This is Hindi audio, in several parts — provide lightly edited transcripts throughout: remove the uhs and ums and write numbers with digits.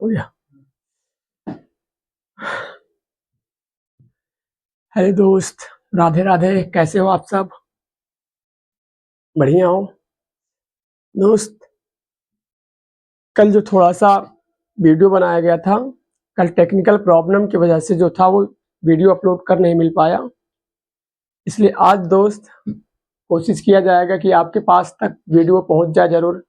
हो गया। हेलो दोस्त, राधे राधे। कैसे हो आप सब? बढ़िया हो दोस्त? कल जो थोड़ा सा वीडियो बनाया गया था, कल टेक्निकल प्रॉब्लम की वजह से जो था वो वीडियो अपलोड कर नहीं मिल पाया। इसलिए आज दोस्त कोशिश किया जाएगा कि आपके पास तक वीडियो पहुंच जाए जरूर।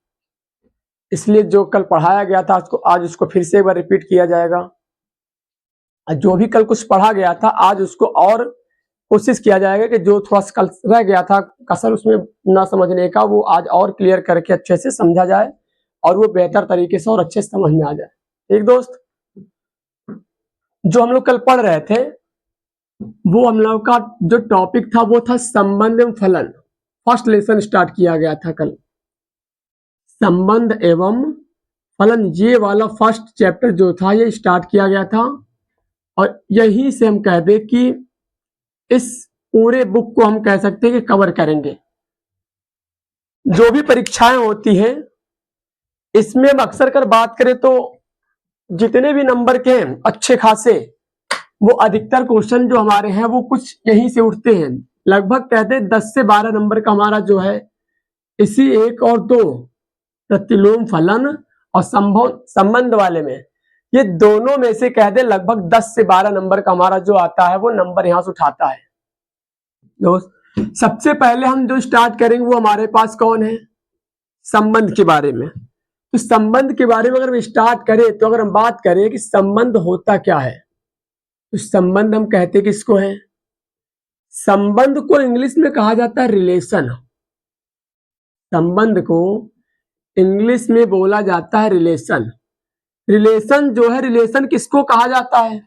इसलिए जो कल पढ़ाया गया था आज उसको फिर से एक बार रिपीट किया जाएगा। जो भी कल कुछ पढ़ा गया था आज उसको और कोशिश किया जाएगा कि जो थोड़ा कल रह गया था कसर उसमें ना समझने का, वो आज और क्लियर करके अच्छे से समझा जाए और वो बेहतर तरीके से और अच्छे से समझ में आ जाए। एक दोस्त, जो हम लोग कल पढ़ रहे थे वो हम लोग का जो टॉपिक था वो था संबंध एवं फलन। फर्स्ट लेसन स्टार्ट किया गया था कल, संबंध एवं फलन। ये वाला फर्स्ट चैप्टर जो था ये स्टार्ट किया गया था और यही से हम कह दे कि इस पूरे बुक को हम कह सकते हैं कि कवर करेंगे। जो भी परीक्षाएं होती हैं इसमें हम अक्सर कर बात करें तो जितने भी नंबर के हैं अच्छे खासे, वो अधिकतर क्वेश्चन जो हमारे हैं वो कुछ यहीं से उठते हैं। लगभग कहते हैं 10 से 12 नंबर का हमारा जो है इसी 1 और 2 प्रतिलोम फलन और संबंध वाले में, ये दोनों में से कह दे लगभग 10 से 12 नंबर का हमारा जो आता है वो नंबर यहां से उठाता है। दोस्त, सबसे पहले हम जो स्टार्ट करेंगे वो हमारे पास कौन है? संबंध के बारे में। तो संबंध के बारे में अगर हम स्टार्ट करें तो अगर हम बात करें कि संबंध होता क्या है, तो संबंध हम कहते किसको है? संबंध को इंग्लिश में कहा जाता है रिलेशन। संबंध को इंग्लिश में बोला जाता है रिलेशन। रिलेशन जो है, रिलेशन किसको कहा जाता है?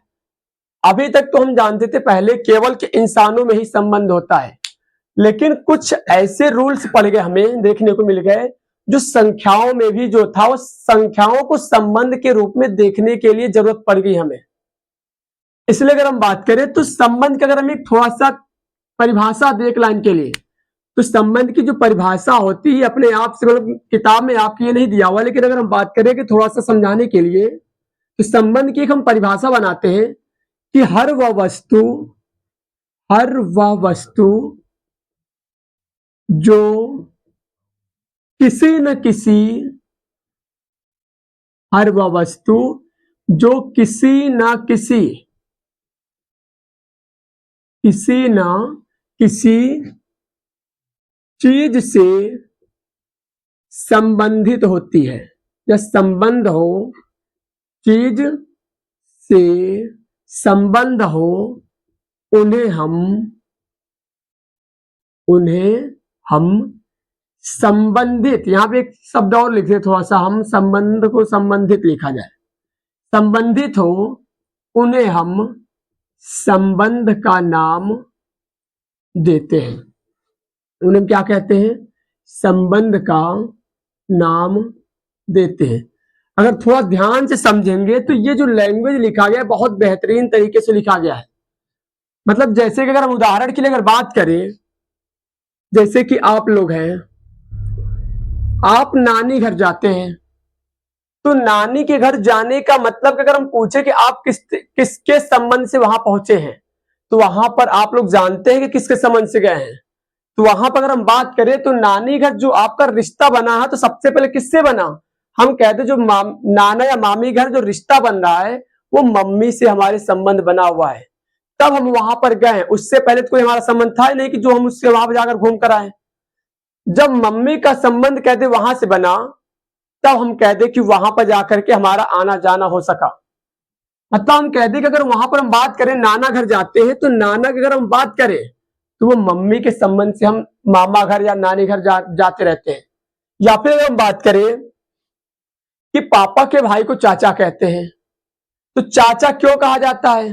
अभी तक तो हम जानते थे पहले केवल के इंसानों में ही संबंध होता है, लेकिन कुछ ऐसे रूल्स पड़ गए, हमें देखने को मिल गए जो संख्याओं में भी जो था वो संख्याओं को संबंध के रूप में देखने के लिए जरूरत पड़ गई हमें। इसलिए अगर हम बात करें तो संबंध की अगर हम एक थोड़ा सा परिभाषा देख लाइन के लिए, तो संबंध की जो परिभाषा होती है अपने आप से, मतलब किताब में आपके ये नहीं दिया हुआ, लेकिन अगर हम बात करें कि थोड़ा सा समझाने के लिए, तो संबंध की एक हम परिभाषा बनाते हैं कि हर वह वस्तु जो किसी न किसी, हर वह वस्तु जो किसी न किसी चीज से संबंधित होती है, या संबंध हो, चीज से संबंध हो, उन्हें हम संबंधित, यहां पे एक शब्द और लिखे थोड़ा सा, हम संबंध को संबंधित लिखा जाए, संबंधित हो उन्हें हम संबंध का नाम देते हैं। उन्हें क्या कहते हैं? संबंध का नाम देते हैं। अगर थोड़ा ध्यान से समझेंगे तो ये जो लैंग्वेज लिखा गया है बहुत बेहतरीन तरीके से लिखा गया है। मतलब जैसे कि अगर हम उदाहरण के लिए अगर बात करें, जैसे कि आप लोग हैं, आप नानी घर जाते हैं, तो नानी के घर जाने का मतलब अगर हम पूछे कि आप किसके संबंध से वहां पहुंचे हैं, तो वहां पर आप लोग जानते हैं कि किसके संबंध से गए हैं। तो वहां पर अगर हम बात करें तो नानी घर जो आपका रिश्ता बना है, तो सबसे पहले किससे बना? हम कहते जो नाना या मामी घर जो रिश्ता बन रहा है वो मम्मी से हमारे संबंध बना हुआ है, तब हम वहां पर गए। उससे पहले तो कोई हमारा संबंध था ही नहीं कि जो हम उससे वहां पर जाकर घूम कर आए। जब मम्मी का संबंध कहते वहां से बना, तब हम कहते कि वहां पर जाकर के हमारा आना जाना हो सका। मतलब हम कहते कि अगर वहां पर हम बात करें नाना घर जाते हैं, तो नाना की अगर हम बात करें तो वो मम्मी के संबंध से हम मामा घर या नानी घर जाते रहते हैं। या फिर हम बात करें कि पापा के भाई को चाचा कहते हैं, तो चाचा क्यों कहा जाता है?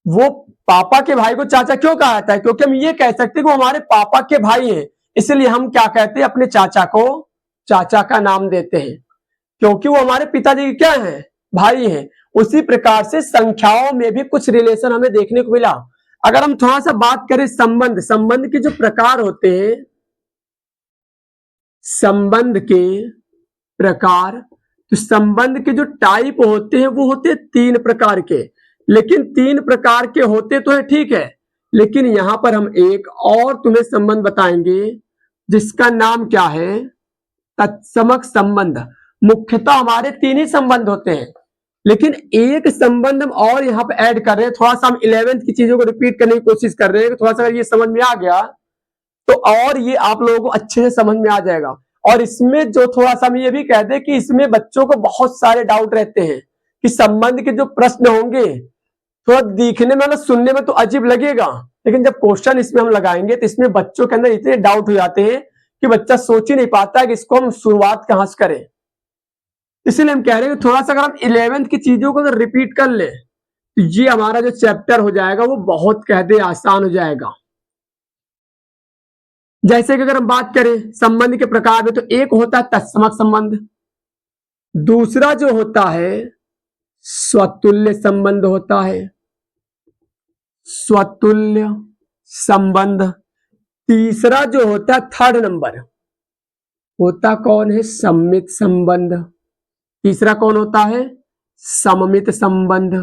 वो पापा के भाई को चाचा क्यों कहा जाता है? क्योंकि हम ये कह सकते हैं कि वो हमारे पापा के भाई हैं, इसलिए हम क्या कहते हैं, अपने चाचा को चाचा का नाम देते हैं, क्योंकि वो हमारे पिताजी के क्या हैं? भाई हैं। उसी प्रकार से संख्याओं में भी कुछ रिलेशन हमें देखने को मिला। अगर हम थोड़ा सा बात करें संबंध के जो प्रकार होते हैं, संबंध के प्रकार तो संबंध के जो टाइप होते हैं वो होते हैं 3 प्रकार के, लेकिन 3 प्रकार के होते तो है, ठीक है, लेकिन यहां पर हम एक और तुम्हें संबंध बताएंगे जिसका नाम क्या है, तत्समक संबंध। मुख्यतः हमारे 3 ही संबंध होते हैं, लेकिन एक संबंध हम और यहाँ पे ऐड कर रहे हैं। थोड़ा सा हम 11th की चीजों को रिपीट करने की कोशिश कर रहे हैं, थोड़ा सा अगर ये समझ में आ गया तो और ये आप लोगों को अच्छे से समझ में आ जाएगा। और इसमें जो थोड़ा सा हम ये भी कह दें कि इसमें बच्चों को बहुत सारे डाउट रहते हैं कि संबंध के जो प्रश्न होंगे थोड़ा दिखने में मतलब सुनने में तो अजीब लगेगा, लेकिन जब क्वेश्चन इसमें हम लगाएंगे तो इसमें बच्चों के अंदर इतने डाउट हो जाते हैं कि बच्चा सोच ही नहीं पाता है कि इसको हम शुरुआत कहां से करें। इसलिए हम कह रहे हैं कि थोड़ा सा अगर हम 11th की चीजों को अगर रिपीट कर ले तो ये हमारा जो चैप्टर हो जाएगा वो बहुत कह दे आसान हो जाएगा। जैसे कि अगर हम बात करें संबंध के प्रकार में, तो एक होता है तत्समक संबंध, दूसरा जो होता है स्वतुल्य संबंध होता है, स्वतुल्य संबंध। तीसरा जो होता है थर्ड नंबर होता कौन है, सम्मित संबंध। तीसरा कौन होता है, सममित संबंध।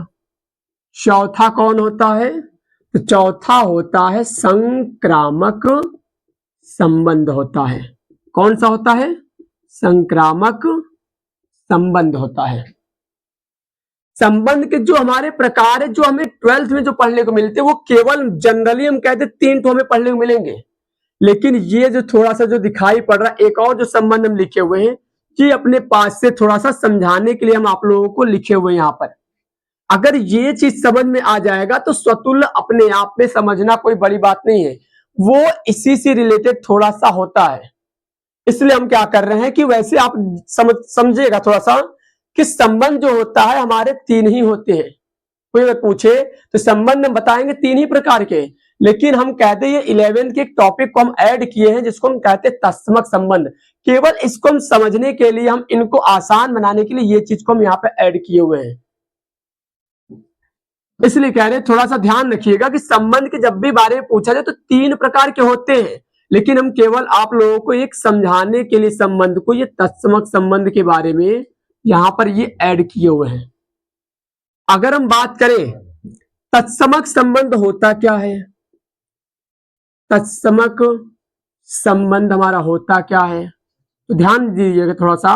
चौथा कौन होता है, तो चौथा होता है संक्रामक संबंध होता है। कौन सा होता है, संक्रामक संबंध होता है। संबंध के जो हमारे प्रकार है जो हमें 12th में जो पढ़ने को मिलते हैं वो केवल जनरली हम कहते हैं 3 तो हमें पढ़ने को मिलेंगे, लेकिन ये जो थोड़ा सा जो दिखाई पड़ रहा है एक और जो संबंध हम लिखे हुए हैं कि अपने पास से थोड़ा सा समझाने के लिए हम आप लोगों को लिखे हुए हैं यहाँ पर। अगर ये चीज समझ में आ जाएगा तो स्वतुल्य अपने आप में समझना कोई बड़ी बात नहीं है, वो इसी से रिलेटेड थोड़ा सा होता है। इसलिए हम क्या कर रहे हैं कि वैसे आप समझिएगा थोड़ा सा कि संबंध जो होता है हमारे 3 ही होते हैं। कोई अगर पूछे तो संबंध हम बताएंगे 3 ही प्रकार के, लेकिन हम कहते हैं 11th के एक टॉपिक को हम ऐड किए हैं जिसको हम कहते हैं तत्समक संबंध। केवल इसको हम समझने के लिए, हम इनको आसान बनाने के लिए ये चीज को हम यहाँ पे ऐड किए हुए हैं। इसलिए कह रहे हैं थोड़ा सा ध्यान रखिएगा कि संबंध के जब भी बारे में पूछा जाए तो 3 प्रकार के होते हैं, लेकिन हम केवल आप लोगों को एक समझाने के लिए संबंध को, ये तत्समक संबंध के बारे में यहां पर ये ऐड किए हुए हैं। अगर हम बात करें तत्समक संबंध होता क्या है, तत्समक संबंध हमारा होता क्या है, तो ध्यान दीजिएगा थोड़ा सा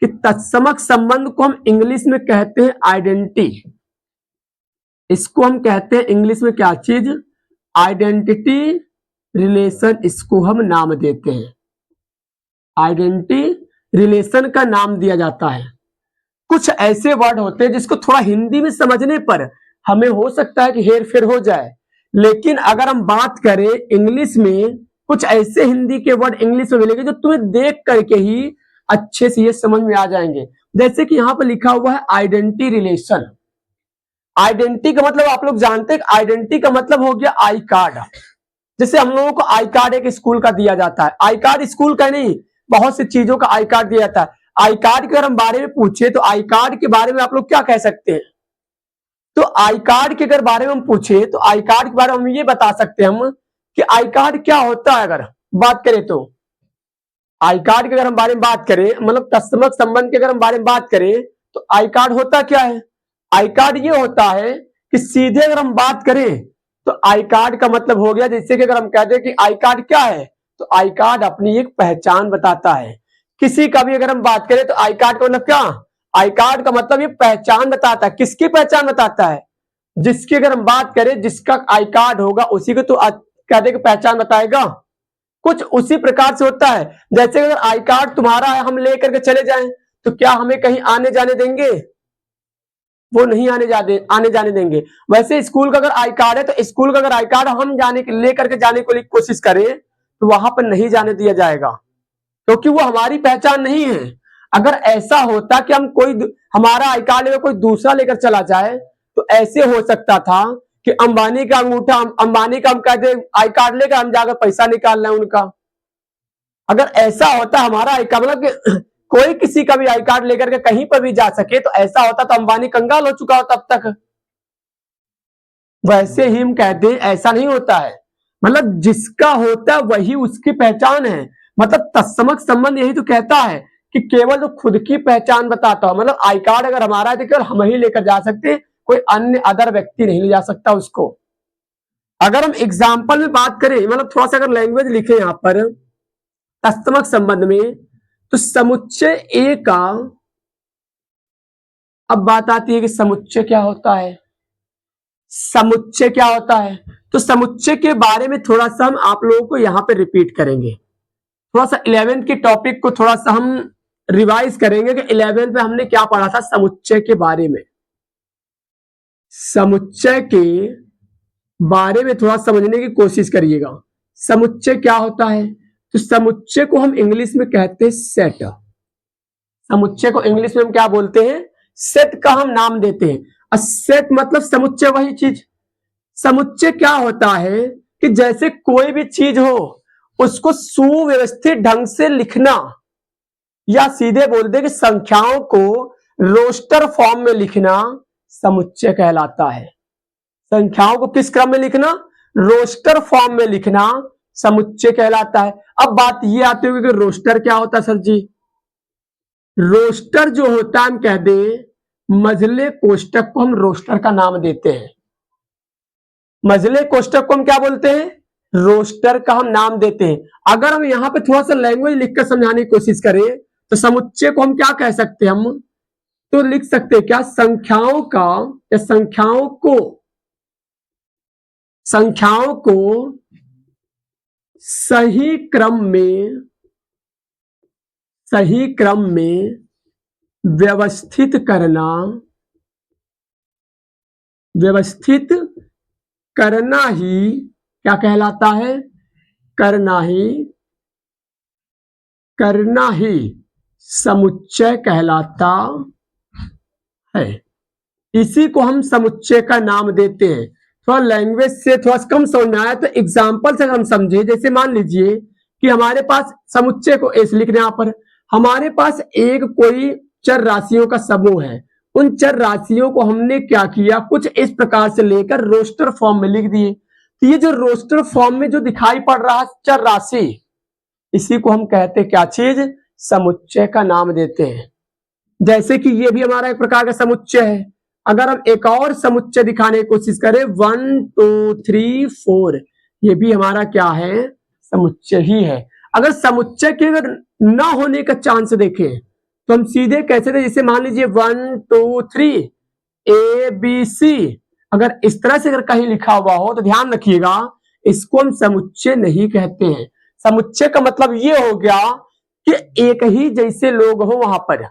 कि तत्समक संबंध को हम इंग्लिश में कहते हैं आइडेंटिटी। इसको हम कहते हैं इंग्लिश में क्या चीज, आइडेंटिटी रिलेशन, इसको हम नाम देते हैं। आइडेंटिटी रिलेशन का नाम दिया जाता है। कुछ ऐसे वर्ड होते हैं जिसको थोड़ा हिंदी में समझने पर हमें हो सकता है कि हेर फेर हो जाए, लेकिन अगर हम बात करें इंग्लिश में, कुछ ऐसे हिंदी के वर्ड इंग्लिश में मिलेंगे जो तुम्हें देख करके ही अच्छे से ये समझ में आ जाएंगे। जैसे कि यहां पर लिखा हुआ है आइडेंटिटी रिलेशन। आइडेंटिटी का मतलब आप लोग जानते हैं, आइडेंटिटी का मतलब हो गया आई कार्ड। जैसे हम लोगों को आई कार्ड एक स्कूल का दिया जाता है, आई कार्ड स्कूल का नहीं, बहुत सी चीजों का आई कार्ड दिया जाता है। आई कार्ड के अगर हम बारे में पूछे तो आई कार्ड के बारे में आप लोग क्या कह सकते हैं, तो आई कार्ड के अगर बारे में हम पूछे तो आई कार्ड के बारे में हम ये बता सकते हैं हम कि आई कार्ड क्या होता है। अगर बात करें तो आई कार्ड के अगर हम बारे में बात करें, मतलब तत्समक संबंध के अगर हम बारे में बात करें तो आई कार्ड होता क्या है। आई कार्ड ये होता है कि सीधे अगर हम बात करें तो आई कार्ड का मतलब हो गया, जैसे कि अगर हम कहते हैं कि आई कार्ड क्या है, तो आई कार्ड अपनी एक पहचान बताता है। किसी का भी अगर हम बात करें तो आई कार्ड का मतलब क्या, आई कार्ड का मतलब ये पहचान बताता है। किसकी पहचान बताता है, जिसकी अगर हम बात करें जिसका आई कार्ड होगा उसी को तो कहते कि पहचान बताएगा। कुछ उसी प्रकार से होता है, जैसे अगर आई कार्ड तुम्हारा है, हम लेकर के चले जाएं तो क्या हमें कहीं आने जाने देंगे, वो नहीं आने जाने देंगे। वैसे स्कूल का अगर आई कार्ड है तो स्कूल का अगर आई कार्ड हम लेकर के जाने को कोशिश करें तो वहां पर नहीं जाने दिया जाएगा, क्योंकि वो हमारी पहचान नहीं है। अगर ऐसा होता कि हम कोई हमारा आई कार्ड लेकर कोई दूसरा लेकर चला जाए तो ऐसे हो सकता था कि अंबानी का अंगूठा, अंबानी का हम कहते आई कार्ड लेकर हम जाकर पैसा निकाल रहे हैं उनका। अगर ऐसा होता हमारा आई कार्ड, मतलब कोई किसी का भी आई कार्ड लेकर के कहीं पर भी जा सके, तो ऐसा होता तो अंबानी कंगाल हो चुका हो तब तक। वैसे ही हम कहते हैं ऐसा नहीं होता है, मतलब जिसका होता है वही उसकी पहचान है। मतलब तत्समक संबंध यही तो कहता है कि केवल जो खुद की पहचान बताता हो, मतलब आई कार्ड अगर हमारा है तो केवल हम ही लेकर जा सकते हैं, कोई अन्य अदर व्यक्ति नहीं ले जा सकता उसको। अगर हम एग्जाम्पल में बात करें, मतलब थोड़ा सा अगर लैंग्वेज लिखे यहां पर तत्समक संबंध में, तो समुच्चय ए का, अब बात आती है कि समुच्चय क्या होता है। समुच्चय क्या होता है, तो समुच्चय के बारे में थोड़ा सा हम आप लोगों को यहां पे रिपीट करेंगे। थोड़ा सा 11th के टॉपिक को थोड़ा सा हम रिवाइज करेंगे कि 11th में हमने क्या पढ़ा था समुच्चय के बारे में। समुच्चय के बारे में थोड़ा समझने की कोशिश करिएगा। समुच्चय क्या होता है, तो समुच्चय को हम इंग्लिश में कहते हैं सेट। समुच्चय को इंग्लिश में हम क्या बोलते हैं, सेट का हम नाम देते हैं। और सेट मतलब समुच्चय वही चीज। समुच्चय क्या होता है कि जैसे कोई भी चीज हो उसको सुव्यवस्थित ढंग से लिखना, या सीधे बोल दे कि संख्याओं को रोस्टर फॉर्म में लिखना समुच्चय कहलाता है। संख्याओं को किस क्रम में लिखना, रोस्टर फॉर्म में लिखना समुच्चय कहलाता है। अब बात ये आती होगी कि रोस्टर क्या होता है सर जी। रोस्टर जो होता है, हम कह दें मझले कोष्टक को हम रोस्टर का नाम देते हैं। मझले कोष्टक को हम क्या बोलते हैं, रोस्टर का हम नाम देते हैं। अगर हम यहां पे थोड़ा सा लैंग्वेज लिखकर समझाने की कोशिश करें तो समुच्चय को हम क्या कह सकते हैं, हम तो लिख सकते हैं क्या, संख्याओं का या संख्याओं को सही क्रम में व्यवस्थित करना ही क्या कहलाता है, करना ही समुच्चय कहलाता है। इसी को हम समुच्चय का नाम देते हैं। थोड़ा लैंग्वेज से थोड़ा कम समझ में आया तो एग्जाम्पल से हम समझे। जैसे मान लीजिए कि हमारे पास समुच्चय को ऐसे लिखने, यहां पर हमारे पास एक कोई चर राशियों का समूह है। उन चर राशियों को हमने क्या किया, कुछ इस प्रकार से लेकर रोस्टर फॉर्म में लिख दिए। तो ये जो रोस्टर फॉर्म में जो दिखाई पड़ रहा है चर राशि, इसी को हम कहते हैं क्या चीज, समुच्चय का नाम देते हैं। जैसे कि ये भी हमारा एक प्रकार का समुच्चय है। अगर हम एक और समुच्चय दिखाने की कोशिश करें 1 2 3 4, ये भी हमारा क्या है, समुच्चय ही है। अगर समुच्चय के अगर न होने का चांस देखें तो हम सीधे कैसे थे, जैसे मान लीजिए 1 2 3 ABC, अगर इस तरह से अगर कहीं लिखा हुआ हो तो ध्यान रखिएगा इसको हम समुच्चय नहीं कहते हैं। समुच्चय का मतलब ये हो गया कि एक ही जैसे लोग हो वहां पर।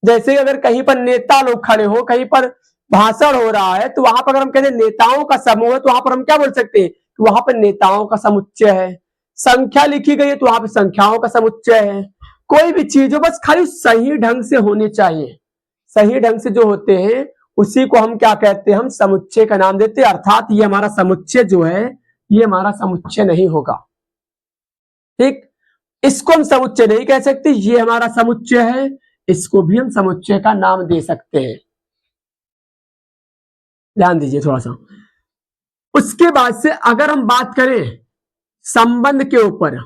जैसे अगर कहीं पर नेता लोग खड़े हो, कहीं पर भाषण हो रहा है, तो वहां पर अगर हम कहते हैं नेताओं का समूह है तो वहां पर हम क्या बोल सकते हैं, वहां पर नेताओं का समुच्चय है। संख्या लिखी गई है तो वहां पर संख्याओं का समुच्चय है। कोई भी चीज हो बस खाली सही ढंग से होनी चाहिए। सही ढंग से जो होते हैं उसी को हम क्या कहते हैं, हम समुच्चय का नाम देते हैं। अर्थात ये हमारा समुच्चय जो है ये हमारा समुच्चय नहीं होगा। ठीक, इसको हम समुच्चय नहीं कह सकते, ये हमारा समुच्चय है, इसको भी हम समुच्चय का नाम दे सकते हैं। ध्यान दीजिए थोड़ा सा। उसके बाद से अगर हम बात करें संबंध के ऊपर,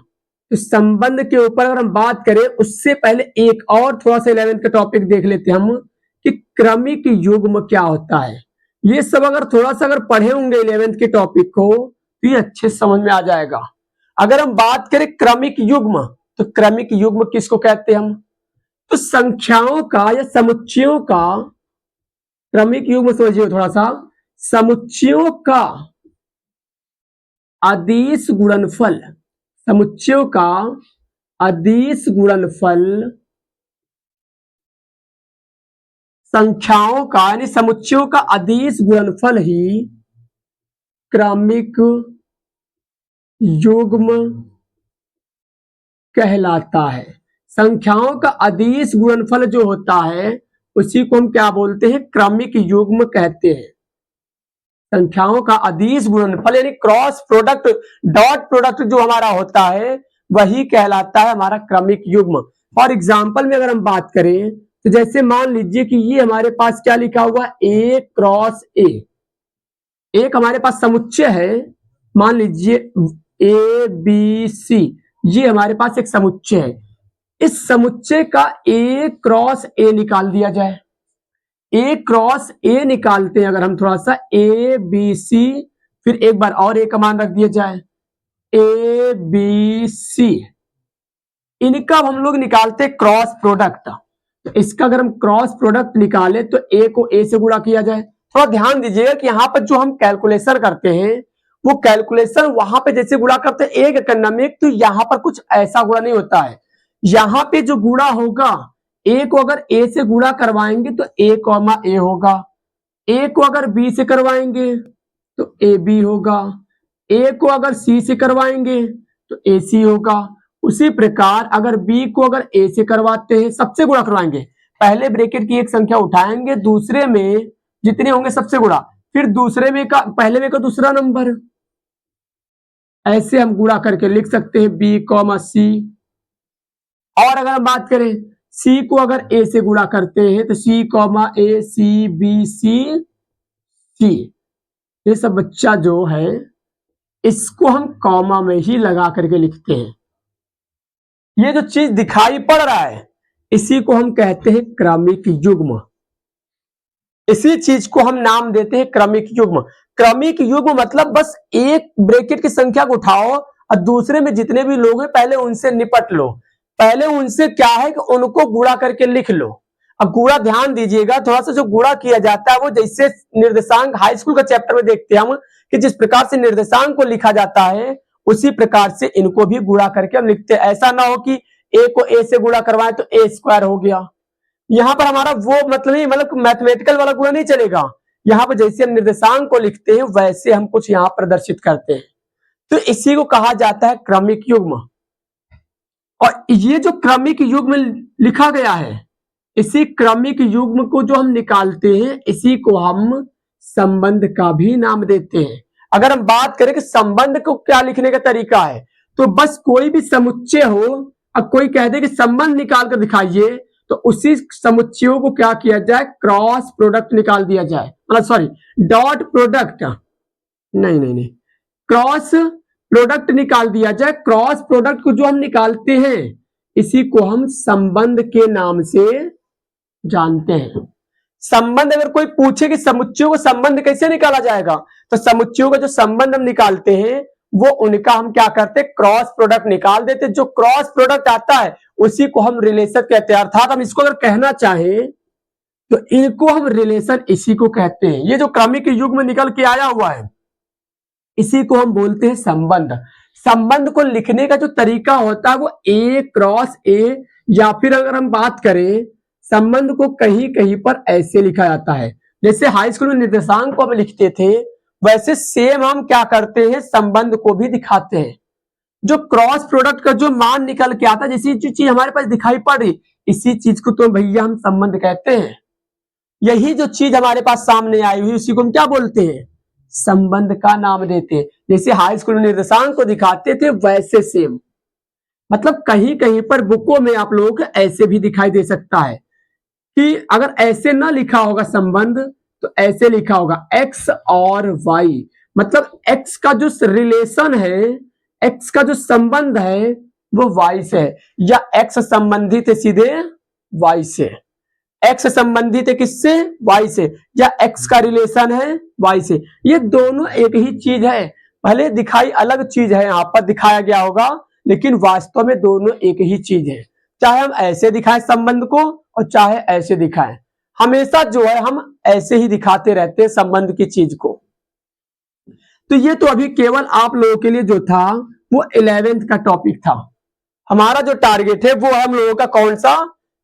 तो संबंध के ऊपर अगर हम बात करें उससे पहले एक और थोड़ा सा 11th का टॉपिक देख लेते हैं हम कि क्रमिक युग्म क्या होता है। ये सब अगर थोड़ा सा अगर पढ़े होंगे 11th के टॉपिक को तो ये अच्छे समझ में आ जाएगा। अगर हम बात करें क्रमिक युग्म, तो क्रमिक युग्म किसको कहते हैं हम, तो संख्याओं का या समुच्चयों का क्रमिक युग्म समझिए थोड़ा सा, समुच्चयों का अदिश गुणनफल, समुच्चयों का अदिश गुणनफल संख्याओं का यानी समुच्चयों का अदिश गुणनफल ही क्रमिक युग्म कहलाता है। संख्याओं का अदिश गुणनफल जो होता है उसी को हम क्या बोलते हैं, क्रमिक युग्म कहते हैं। संख्याओं का अदिश गुणनफल यानी क्रॉस प्रोडक्ट, डॉट प्रोडक्ट जो हमारा होता है वही कहलाता है हमारा क्रमिक युग्म। फॉर एग्जाम्पल में अगर हम बात करें तो जैसे मान लीजिए कि ये हमारे पास क्या लिखा हुआ, A क्रॉस A, एक हमारे पास समुच्चय है, मान लीजिए ABC, ये हमारे पास एक समुच्चय है। इस समुच्चय का A क्रॉस A निकाल दिया जाए। A क्रॉस A निकालते हैं अगर हम थोड़ा सा, A B C, फिर एक बार और A का मान रख दिया जाए, A B C, इनका हम लोग निकालते हैं क्रॉस प्रोडक्ट। तो इसका अगर हम क्रॉस प्रोडक्ट निकाले तो A को A से गुणा किया जाए। थोड़ा ध्यान दीजिएगा कि यहाँ पर जो हम कैलकुलेशन करते हैं वो कैलकुलेशन वहां पे जैसे गुणा करते हैं एक करना में, तो यहाँ पर कुछ ऐसा गुणा नहीं होता है। यहाँ पे जो गुणा होगा, A को अगर A से गुणा करवाएंगे तो A कॉमा A होगा, A को अगर B से करवाएंगे तो AB होगा, A को अगर C से करवाएंगे तो AC होगा। उसी प्रकार अगर B को अगर A से करवाते हैं, सबसे गुणा करवाएंगे, पहले ब्रैकेट की एक संख्या उठाएंगे, दूसरे में जितने होंगे सबसे गुणा, फिर दूसरे में का पहले में का दूसरा नंबर, ऐसे हम गुणा करके लिख सकते हैं B कॉमा C। और अगर हम बात करें C को अगर A से गुणा करते हैं तो C comma A, C B C C, ये सब बच्चा जो है इसको हम कॉमा में ही लगा करके लिखते हैं। ये जो चीज दिखाई पड़ रहा है इसी को हम कहते हैं क्रमिक युग्म। इसी चीज को हम नाम देते हैं क्रमिक युग्म। क्रमिक युग्म मतलब बस एक ब्रैकेट की संख्या को उठाओ और दूसरे में जितने भी लोग हैं पहले उनसे निपट लो, पहले उनसे क्या है कि उनको गुणा करके लिख लो। अब गुणा ध्यान दीजिएगा, थोड़ा सा जो गुणा किया जाता है वो जैसे निर्देशांक हाई स्कूल का चैप्टर में देखते हैं हम कि जिस प्रकार से निर्देशांक को लिखा जाता है उसी प्रकार से इनको भी गुणा करके हम लिखते हैं। ऐसा ना हो कि A को A से गुणा करवाए तो A स्क्वायर हो गया। यहाँ पर हमारा वो मतलब नहीं, मतलब मैथमेटिकल वाला गुणा नहीं चलेगा। यहाँ पर जैसे हम निर्देशांक को लिखते हैं वैसे हम कुछ यहाँ प्रदर्शित करते हैं, तो इसी को कहा जाता है क्रमिक युग्म। और ये जो क्रमिक युग्म लिखा गया है, इसी क्रमिक युग्म को जो हम निकालते हैं इसी को हम संबंध का भी नाम देते हैं। अगर हम बात करें कि संबंध को क्या लिखने का तरीका है, तो बस कोई भी समुच्चय हो और कोई कह दे कि संबंध निकाल कर दिखाइए, तो उसी समुच्चयों को क्या किया जाए, क्रॉस प्रोडक्ट निकाल दिया जाए, मतलब सॉरी डॉट प्रोडक्ट, नहीं क्रॉस प्रोडक्ट निकाल दिया जाए। क्रॉस प्रोडक्ट को जो हम निकालते हैं इसी को हम संबंध के नाम से जानते हैं। संबंध अगर कोई पूछे कि समुच्चयों को संबंध कैसे निकाला जाएगा, तो समुच्चयों का जो संबंध हम निकालते हैं वो उनका हम क्या करते हैं, क्रॉस प्रोडक्ट निकाल देते। जो क्रॉस प्रोडक्ट आता है उसी को हम रिलेशन कहते हैं। अर्थात हम इसको अगर कहना चाहें तो इनको हम रिलेशन इसी को कहते हैं। ये जो क्रमिक युग्म में निकल के आया हुआ है इसी को हम बोलते हैं संबंध। संबंध को लिखने का जो तरीका होता है वो A क्रॉस A, या फिर अगर हम बात करें संबंध को कहीं कहीं पर ऐसे लिखा जाता है, जैसे हाई स्कूल में निर्देशांक को हम लिखते थे वैसे सेम हम क्या करते हैं, संबंध को भी दिखाते हैं। जो क्रॉस प्रोडक्ट का जो मान निकल के आता है, जैसी जो चीज हमारे पास दिखाई पड़ रही इसी चीज को तो भैया हम संबंध कहते हैं। यही जो चीज हमारे पास सामने आई हुई उसी को हम क्या बोलते हैं, संबंध का नाम देते हैं। जैसे हाई स्कूल में निर्देशांक को दिखाते थे वैसे सेम, मतलब कहीं कहीं पर बुकों में आप लोगों को ऐसे भी दिखाई दे सकता है कि अगर ऐसे ना लिखा होगा संबंध तो ऐसे लिखा होगा x और y, मतलब x का जो रिलेशन है, x का जो संबंध है वो y से है, या x संबंधित है सीधे y से, x संबंधित है किससे, y से, या x का रिलेशन है y से। ये दोनों एक ही चीज है, भले दिखाई अलग चीज है यहाँ पर दिखाया गया होगा लेकिन वास्तव में दोनों एक ही चीज है। चाहे हम ऐसे दिखाएं संबंध को और चाहे ऐसे दिखाएं, हमेशा जो है हम ऐसे ही दिखाते रहते हैं संबंध की चीज को। तो ये तो अभी केवल आप लोगों के लिए जो था वो 11th का टॉपिक था। हमारा जो टारगेट है वो हम लोगों का कौन सा,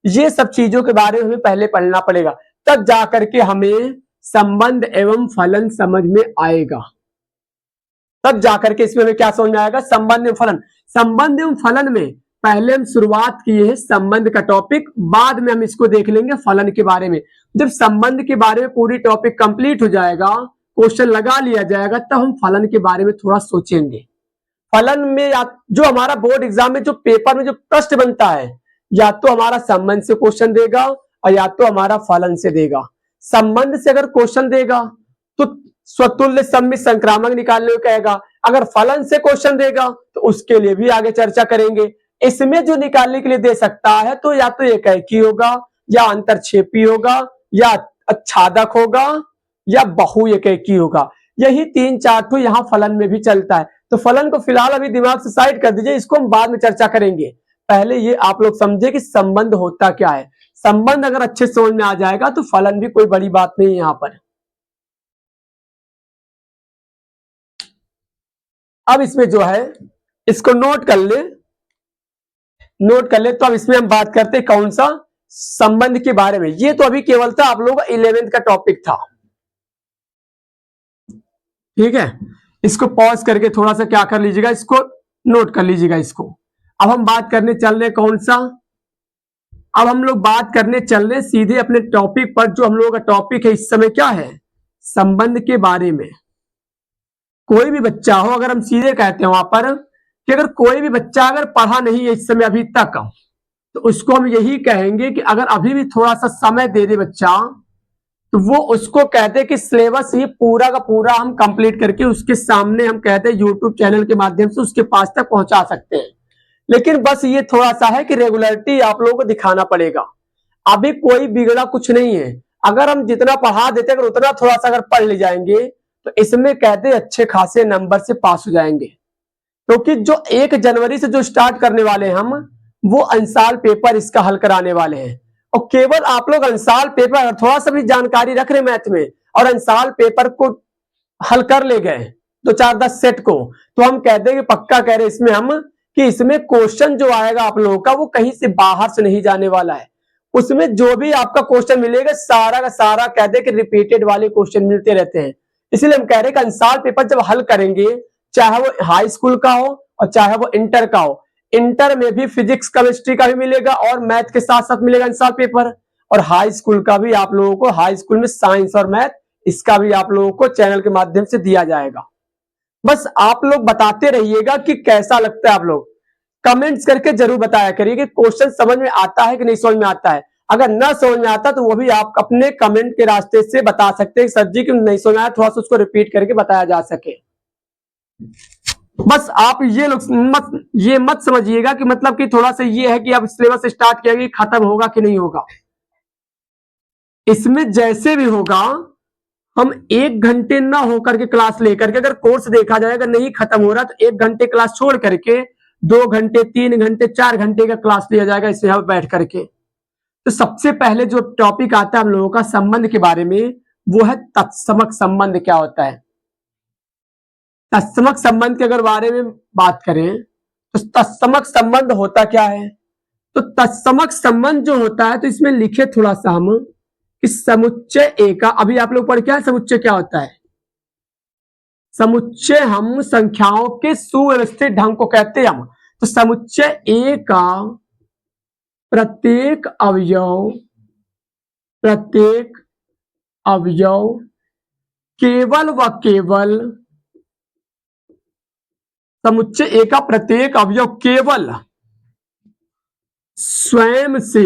ये सब चीजों के बारे में हमें पहले पढ़ना पड़ेगा, तब जाकर के हमें संबंध एवं फलन समझ में आएगा। तब जाकर के इसमें हमें क्या समझ में आएगा, संबंध एवं फलन। संबंध एवं फलन में पहले हम शुरुआत किए हैं संबंध का टॉपिक, बाद में हम इसको देख लेंगे फलन के बारे में। जब संबंध के बारे में पूरी टॉपिक कंप्लीट हो जाएगा, क्वेश्चन लगा लिया जाएगा, तब हम फलन के बारे में थोड़ा सोचेंगे। फलन में जो हमारा बोर्ड एग्जाम में जो पेपर में जो प्रश्न बनता है, या तो हमारा संबंध से क्वेश्चन देगा और या तो हमारा फलन से देगा। संबंध से अगर क्वेश्चन देगा तो स्वतुल्य सम्मित संक्रामक निकालने को कहेगा, अगर फलन से क्वेश्चन देगा तो उसके लिए भी आगे चर्चा करेंगे। इसमें जो निकालने के लिए दे सकता है तो या तो एकैकी होगा, या अंतरक्षेपी होगा, या अच्छादक होगा, या बहु एकैकी होगा। यही 3-4 तो यहाँ फलन में भी चलता है। तो फलन को फिलहाल अभी दिमाग से साइड कर दीजिए, इसको हम बाद में चर्चा करेंगे। पहले ये आप लोग समझे कि संबंध होता क्या है। संबंध अगर अच्छे से समझ में आ जाएगा तो फलन भी कोई बड़ी बात नहीं है यहां पर। अब इसमें जो है इसको नोट कर ले, नोट कर ले। तो अब इसमें हम बात करते हैं कौन सा, संबंध के बारे में। ये तो अभी केवल था आप लोगों का 11th का टॉपिक था, ठीक है। इसको पॉज करके थोड़ा सा क्या कर लीजिएगा, इसको नोट कर लीजिएगा इसको। अब हम बात करने चल रहे कौन सा, अब हम लोग बात करने चल रहे सीधे अपने टॉपिक पर। जो हम लोगों का टॉपिक है इस समय क्या है, संबंध के बारे में। कोई भी बच्चा हो, अगर हम सीधे कहते हैं वहां पर कि अगर कोई भी बच्चा अगर पढ़ा नहीं है इस समय अभी तक, तो उसको हम यही कहेंगे कि अगर अभी भी थोड़ा सा समय दे दे बच्चा, तो वो उसको कहते हैं कि सिलेबस ये पूरा का पूरा हम कंप्लीट करके उसके सामने हम कहते हैं यूट्यूब चैनल के माध्यम से उसके पास तक पहुंचा सकते हैं। लेकिन बस ये थोड़ा सा है कि रेगुलरिटी आप लोगों को दिखाना पड़ेगा। अभी कोई बिगड़ा कुछ नहीं है। अगर हम जितना पढ़ा देते अगर उतना थोड़ा सा अगर पढ़ ले जाएंगे तो इसमें कहते अच्छे खासे नंबर से पास हो जाएंगे। क्योंकि जो 1 जनवरी से जो स्टार्ट करने वाले हैं हम, वो अंसाल पेपर इसका हल कराने वाले हैं। और केवल आप लोग अंसाल पेपर थोड़ा सा भी जानकारी रख रहे मैथ में और अंसाल पेपर को हल कर ले गए 2-4-10 सेट को, तो हम कहते हैं कि पक्का कह रहे इसमें हम कि इसमें क्वेश्चन जो आएगा आप लोगों का वो कहीं से बाहर से नहीं जाने वाला है। उसमें जो भी आपका क्वेश्चन मिलेगा सारा का सारा कहते हैं कि रिपीटेड वाले क्वेश्चन मिलते रहते हैं। इसलिए हम कह रहे हैं कि अंसाल पेपर जब हल करेंगे, चाहे वो हाई स्कूल का हो और चाहे वो इंटर का हो, इंटर में भी फिजिक्स केमिस्ट्री का भी मिलेगा और मैथ के साथ साथ मिलेगा अंसाल पेपर। और हाई स्कूल का भी आप लोगों को, हाई स्कूल में साइंस और मैथ इसका भी आप लोगों को चैनल के माध्यम से दिया जाएगा। बस आप लोग बताते रहिएगा कि कैसा लगता है। आप लोग कमेंट्स करके जरूर बताया करिए कि क्वेश्चन समझ में आता है कि नहीं समझ में आता है। अगर ना समझ में आता तो वो भी आप अपने कमेंट के रास्ते से बता सकते हैं सर जी कि नहीं समझ में आया, थोड़ा सा उसको रिपीट करके बताया जा सके। बस आप ये मत समझिएगा कि मतलब कि थोड़ा सा ये है कि अब सिलेबस स्टार्ट किया गया, खत्म होगा कि नहीं होगा। इसमें जैसे भी होगा हम 1 घंटे ना होकर के क्लास लेकर के, अगर कोर्स देखा जाए अगर नहीं खत्म हो रहा तो 1 घंटे क्लास छोड़ करके 2 घंटे 3 घंटे 4 घंटे का क्लास लिया जाएगा इसमें यहाँ बैठ करके। तो सबसे पहले जो टॉपिक आता है हम लोगों का संबंध के बारे में, वो है तत्समक संबंध क्या होता है। तत्समक संबंध के अगर बारे में बात करें तो तत्समक संबंध होता क्या है। तो तत्समक संबंध जो होता है, तो इसमें लिखे थोड़ा सा हम कि समुच्चय ए का, अभी आप लोग पढ़ क्या है समुच्चय क्या होता है। समुच्चय हम संख्याओं के सुव्यवस्थित ढंग को कहते हैं हम। तो समुच्चय ए का प्रत्येक अवयव केवल व केवल, समुच्चय ए का प्रत्येक अवयव केवल स्वयं से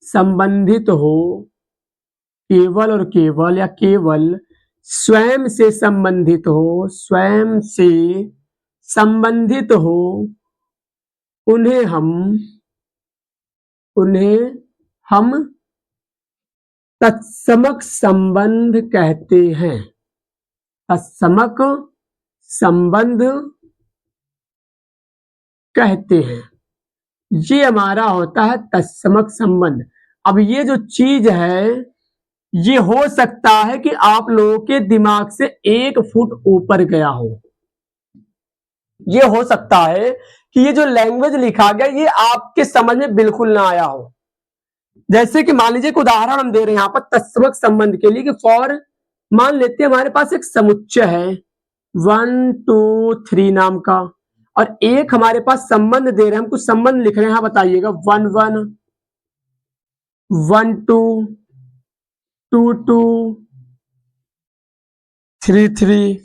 संबंधित हो, केवल और केवल या केवल स्वयं से संबंधित हो, स्वयं से संबंधित हो, उन्हें हम तत्समक संबंध कहते हैं। तत्समक संबंध कहते हैं। ये हमारा होता है तत्समक संबंध। अब ये जो चीज है ये हो सकता है कि आप लोगों के दिमाग से 1 फुट ऊपर गया हो। ये हो सकता है कि ये जो लैंग्वेज लिखा गया ये आपके समझ में बिल्कुल ना आया हो। जैसे कि मान लीजिए एक उदाहरण हम दे रहे हैं यहां पर तत्समक संबंध के लिए कि फॉर, मान लेते हैं हमारे पास एक समुच्चय है 1 2 3 नाम का, और एक हमारे पास संबंध दे रहे हैं, हम कुछ संबंध लिख रहे हैं, बताइएगा 1 1 1 2 2 2 3 3।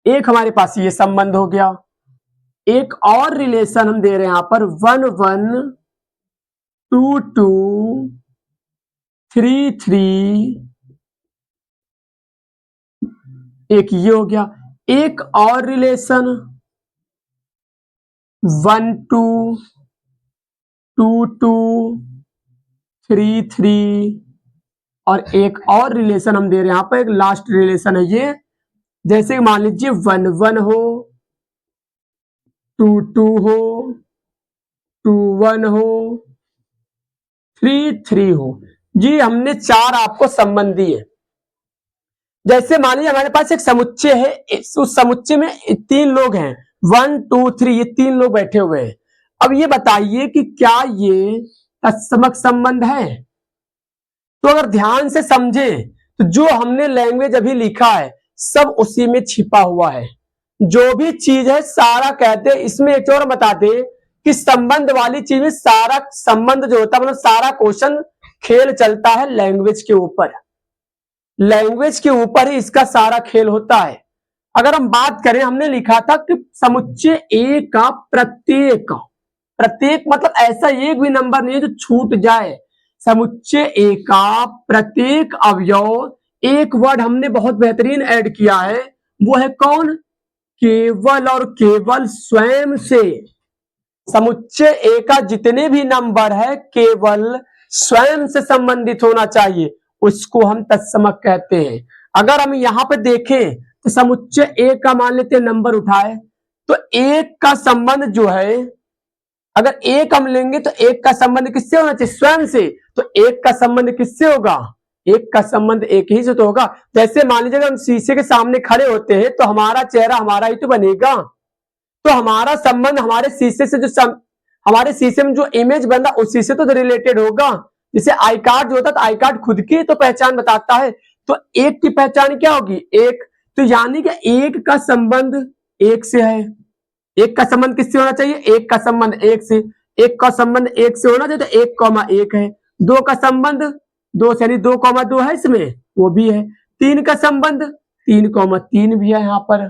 एक हमारे पास ये संबंध हो गया। एक और रिलेशन हम दे रहे हैं यहां पर 1 1 2 2 3 3। एक ये हो गया। एक और रिलेशन 1 2 2 2 3 3 और एक और रिलेशन हम दे रहे हैं, यहां पर एक लास्ट रिलेशन है ये, जैसे मान लीजिए 1 1 हो, 2 2 हो, 2 1 हो, 3 3 हो। जी हमने 4 आपको संबंध दिए। जैसे मान लीजिए हमारे पास एक समुच्चय है, उस समुच्चय में 3 लोग हैं, 1 2 3, ये 3 लोग बैठे हुए हैं। अब ये बताइए कि क्या ये तत्समक संबंध है? तो अगर ध्यान से समझे तो जो हमने लैंग्वेज अभी लिखा है सब उसी में छिपा हुआ है। जो भी चीज है सारा कहते हैं, इसमें एक और बताते कि संबंध वाली चीज में सारा संबंध जो होता है, मतलब सारा क्वेश्चन खेल चलता है लैंग्वेज के ऊपर। लैंग्वेज के ऊपर ही इसका सारा खेल होता है। अगर हम बात करें, हमने लिखा था कि समुच्चय ए का प्रत्येक, प्रत्येक मतलब ऐसा एक भी नंबर नहीं है जो छूट जाए। समुच्चय ए का प्रत्येक अवयव, एक वर्ड हमने बहुत बेहतरीन ऐड किया है, वो है कौन? केवल और केवल स्वयं से। समुच्चय ए का जितने भी नंबर है केवल स्वयं से संबंधित होना चाहिए, उसको हम तत्समक कहते हैं। अगर हम यहां पे देखें तो समुच्चय ए का मान लेते हैं नंबर उठाए, तो एक का संबंध जो है, अगर एक हम लेंगे तो एक का संबंध किससे होना चाहिए? स्वयं से। तो एक का संबंध किससे होगा? एक का संबंध एक ही से तो होगा। जैसे मान लीजिए हम शीशे के सामने खड़े होते हैं तो हमारा चेहरा हमारा ही तो बनेगा, तो हमारा संबंध हमारे शीशे से हमारे शीशे में जो इमेज बन रहा उसी से तो रिलेटेड होगा। जैसे आई कार्ड जो होता है, तो आई कार्ड खुद की तो पहचान बताता है, तो एक की पहचान क्या होगी? एक। तो यानी कि एक का संबंध एक से है। एक का संबंध किससे होना चाहिए? एक का संबंध एक से। एक का संबंध एक से होना चाहिए, तो 1, 1 है। दो का संबंध दो से, यानी 2, 2 है इसमें, वो भी है। 3 का संबंध 3, 3 भी है यहाँ पर।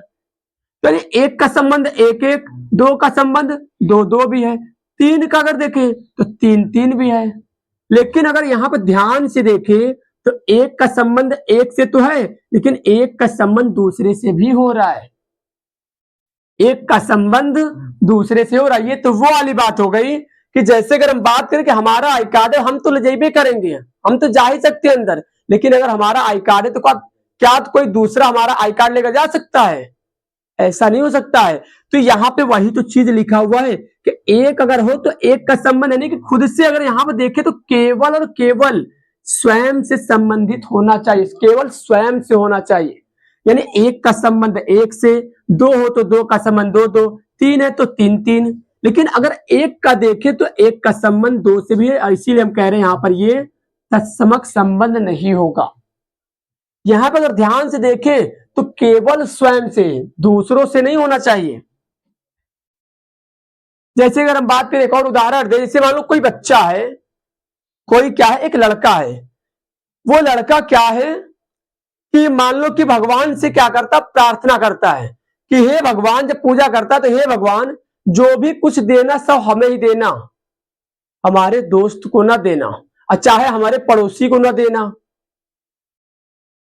तो एक का संबंध 1, 1, 2 का संबंध 2, 2 भी है। 3 का अगर देखें तो 3, 3 भी है। लेकिन अगर यहाँ पर ध्यान से देखें तो एक का संबंध एक से तो है, लेकिन एक का संबंध दूसरे से भी हो रहा है। एक का संबंध दूसरे से हो रहा है। ये तो वो वाली बात हो गई कि जैसे अगर हम बात करें कि हमारा आई कार्ड है, हम तो ले जाइए करेंगे, हम तो जा ही सकते हैं अंदर, लेकिन अगर हमारा आई कार्ड है तो क्या तो कोई दूसरा हमारा आई कार्ड लेकर जा सकता है? ऐसा नहीं हो सकता है। तो यहाँ पे वही तो चीज लिखा हुआ है कि एक अगर हो तो एक का संबंध, यानी कि खुद से अगर यहाँ पे देखे तो केवल और केवल स्वयं से संबंधित होना चाहिए, केवल स्वयं से होना चाहिए। यानी एक का संबंध एक से, 2 हो तो 2 का संबंध 2, 2, 3 है तो 3, 3। लेकिन अगर एक का देखे तो एक का संबंध 2 से भी है, इसीलिए हम कह रहे हैं यहाँ पर ये तत्समक संबंध नहीं होगा। यहां पर अगर ध्यान से देखें तो केवल स्वयं से, दूसरों से नहीं होना चाहिए। जैसे अगर हम बात करें, एक और उदाहरण दे, जैसे मान लो कोई बच्चा है, कोई क्या है, एक लड़का है। वो लड़का क्या है कि मान लो कि भगवान से क्या करता, प्रार्थना करता है कि हे भगवान, जब पूजा करता तो हे भगवान जो भी कुछ देना सब हमें ही देना, हमारे दोस्त को ना देना, और चाहे हमारे पड़ोसी को ना देना।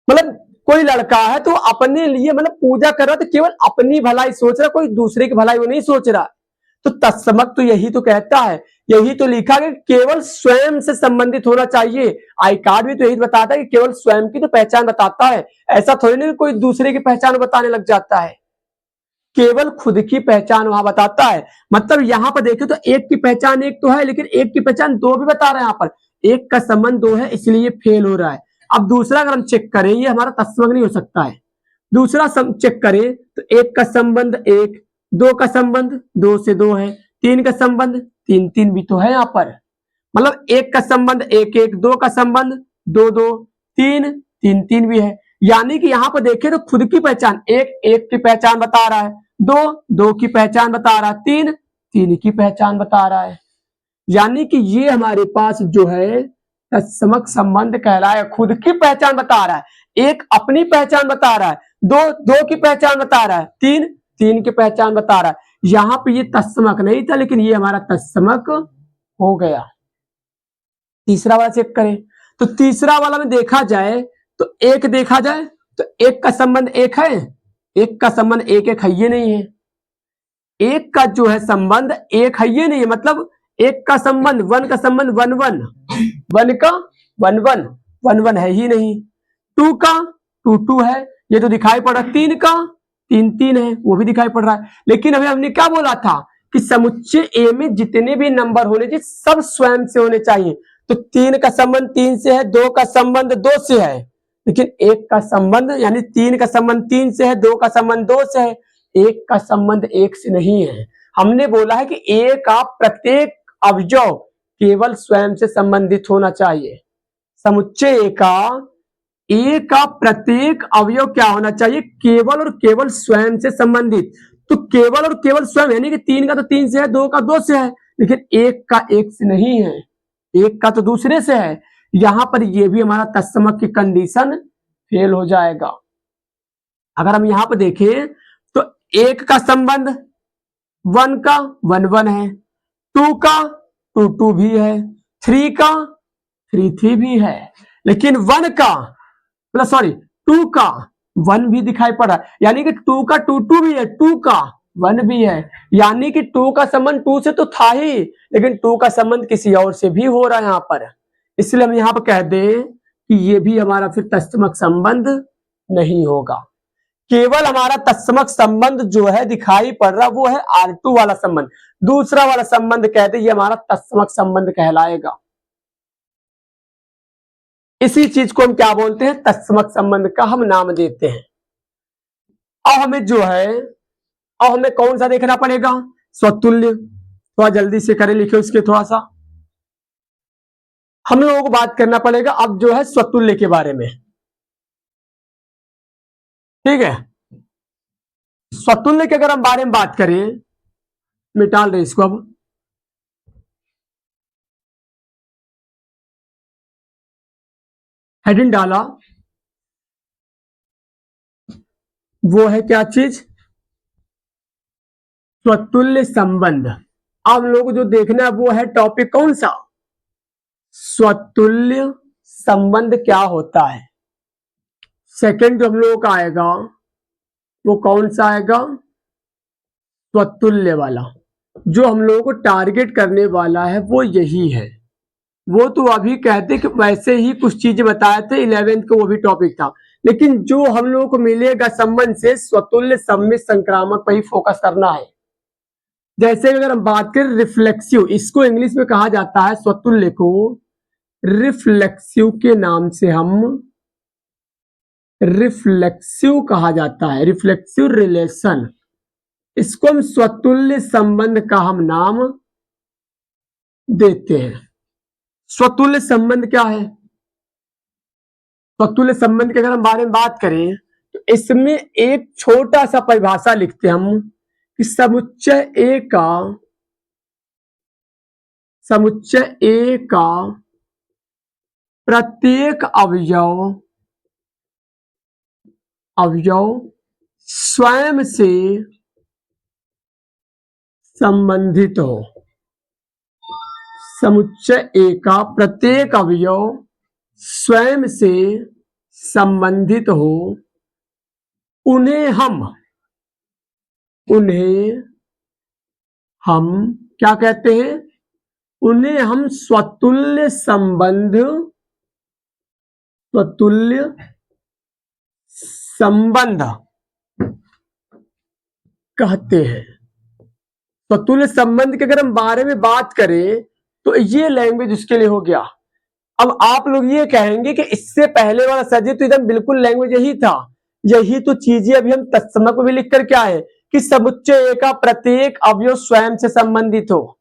मतलब कोई लड़का है तो अपने लिए मतलब पूजा कर रहा, तो केवल अपनी भलाई सोच रहा, कोई दूसरे की भलाई वो नहीं सोच रहा। तो तत्समक तो यही तो कहता है, यही तो लिखा कि केवल स्वयं से संबंधित होना चाहिए। आई कार्ड भी तो यही बताता है कि केवल स्वयं की तो पहचान बताता है, ऐसा थोड़ी नहीं कोई दूसरे की पहचान बताने लग जाता है, केवल खुद की पहचान वहां बताता है। मतलब यहां पर देखिए तो एक की पहचान एक तो है, लेकिन एक की पहचान 2 भी बता रहा है। यहाँ पर एक का संबंध 2 है, इसलिए फेल हो रहा है। अब दूसरा अगर हम चेक करें, ये हमारा तत्समक नहीं हो सकता है। दूसरा चेक करें तो एक का संबंध 1, 2 का संबंध 2 से 2 है, 3 का संबंध 3, 3 भी तो है यहाँ पर। मतलब एक का संबंध 1, 1, 2 का संबंध 2, 2, 3, 3, 3 भी है। यानी कि यहाँ पर देखें तो खुद की पहचान 1, 1 की पहचान बता रहा है, 2, 2 की पहचान बता रहा है, 3, 3 की पहचान बता रहा है। यानी कि ये हमारे पास जो है तत्समक संबंध कहलाए, खुद की पहचान बता रहा है, 1 अपनी पहचान बता रहा है, 2, 2 की पहचान बता रहा है, 3, 3 की पहचान बता रहा है। यहाँ पे ये तत्समक नहीं था, लेकिन ये हमारा तत्समक हो गया। तीसरा वाला चेक करें तो तीसरा वाला में देखा जाए तो एक देखा जाए तो एक का संबंध एक है, एक का संबंध 1, 1 है, ये नहीं है। एक का जो है संबंध एक है, ये नहीं है, मतलब एक का संबंध वन का संबंध वन वन, वन का वन वन, वन वन है ही नहीं। टू का टू टू है, ये तो दिखाई पड़ रहा। तीन का तीन तीन है, वो भी दिखाई पड़ रहा है। लेकिन अभी हमने क्या बोला था कि समुच्चय ए में जितने भी नंबर होने चाहिए सब स्वयं से होने चाहिए। तो तीन का संबंध तीन से है, दो का संबंध दो से है, लेकिन एक का संबंध यानी तीन का संबंध तीन से है, दो का संबंध दो से है, एक का संबंध एक से नहीं है। हमने बोला है कि ए का प्रत्येक अवयव केवल स्वयं से संबंधित होना चाहिए। समुच्चय ए का प्रत्येक अवयव क्या होना चाहिए, केवल और केवल स्वयं से संबंधित। तो केवल और केवल स्वयं यानी कि तीन का तो तीन से है, दो का दो से है, लेकिन एक का एक से नहीं है, एक का तो दूसरे से है। यहां पर ये भी हमारा तत्समक की कंडीशन फेल हो जाएगा। अगर हम यहां पर देखें तो एक का संबंध वन का वन वन है, टू का टू टू भी है, थ्री का थ्री थ्री भी है, लेकिन वन का प्लस सॉरी टू का वन भी दिखाई पड़ रहा है, यानी कि टू का टू टू भी है, टू का वन भी है, यानी कि टू का संबंध टू से तो था ही, लेकिन टू का संबंध किसी और से भी हो रहा है यहां पर। इसलिए हम यहां पर कह दें कि ये भी हमारा फिर तत्समक संबंध नहीं होगा। केवल हमारा तत्समक संबंध जो है दिखाई पड़ रहा वो है R2 वाला संबंध, दूसरा वाला संबंध कहते ये हमारा तत्समक संबंध कहलाएगा। इसी चीज को हम क्या बोलते हैं, तत्समक संबंध का हम नाम देते हैं। अब हमें जो है, अब हमें कौन सा देखना पड़ेगा, स्वतुल्य। थोड़ा जल्दी से करें, लिखे उसके थोड़ा सा। हम लोगों को बात करना पड़ेगा अब जो है स्वतुल्य के बारे में, ठीक है। स्वतुल्य के अगर हम बारे में बात करें, मिटाल रहे इसको, अब हेडिंग डाला, वो है क्या चीज, स्वतुल्य संबंध। अब हम लोग को जो देखना है वो है टॉपिक कौन सा, स्वतुल्य संबंध क्या होता है। सेकंड जो हम लोगों का आएगा वो कौन सा आएगा, स्वतुल्य वाला। जो हम लोगों को टारगेट करने वाला है वो यही है। वो तो अभी कहते कि वैसे ही कुछ चीजें बताए थे 11th को, वो भी टॉपिक था, लेकिन जो हम लोगों को मिलेगा संबंध से स्वतुल्य सम्मिश्र संक्रामक पर ही फोकस करना है। जैसे अगर हम बात करें रिफ्लेक्सिव, इसको इंग्लिश में कहा जाता है, स्वतुल्य को रिफ्लेक्सिव के नाम से हम रिफ्लेक्सिव कहा जाता है, रिफ्लेक्सिव रिलेशन। इसको हम स्वतुल्य संबंध का हम नाम देते हैं। स्वतुल्य संबंध क्या है, स्वतुल्य संबंध के अगर हम बारे में बात करें तो इसमें एक छोटा सा परिभाषा लिखते हैं हम कि समुच्चय ए का प्रत्येक अवयव स्वयं से संबंधित हो। समुच्चय ए का प्रत्येक अवयव स्वयं से संबंधित हो, उन्हें हम क्या कहते हैं, उन्हें हम स्वतुल्य संबंध कहते हैं। स्वतुल्य संबंध के अगर हम बारे में बात करें तो ये लैंग्वेज उसके लिए हो गया। अब आप लोग ये कहेंगे कि इससे पहले वाला सब्जेक्ट तो एकदम बिल्कुल लैंग्वेज यही था, यही तो चीजें अभी हम तत्समक में भी लिख कर क्या है कि समुच्चय ए का प्रत्येक अवयव स्वयं से संबंधित हो।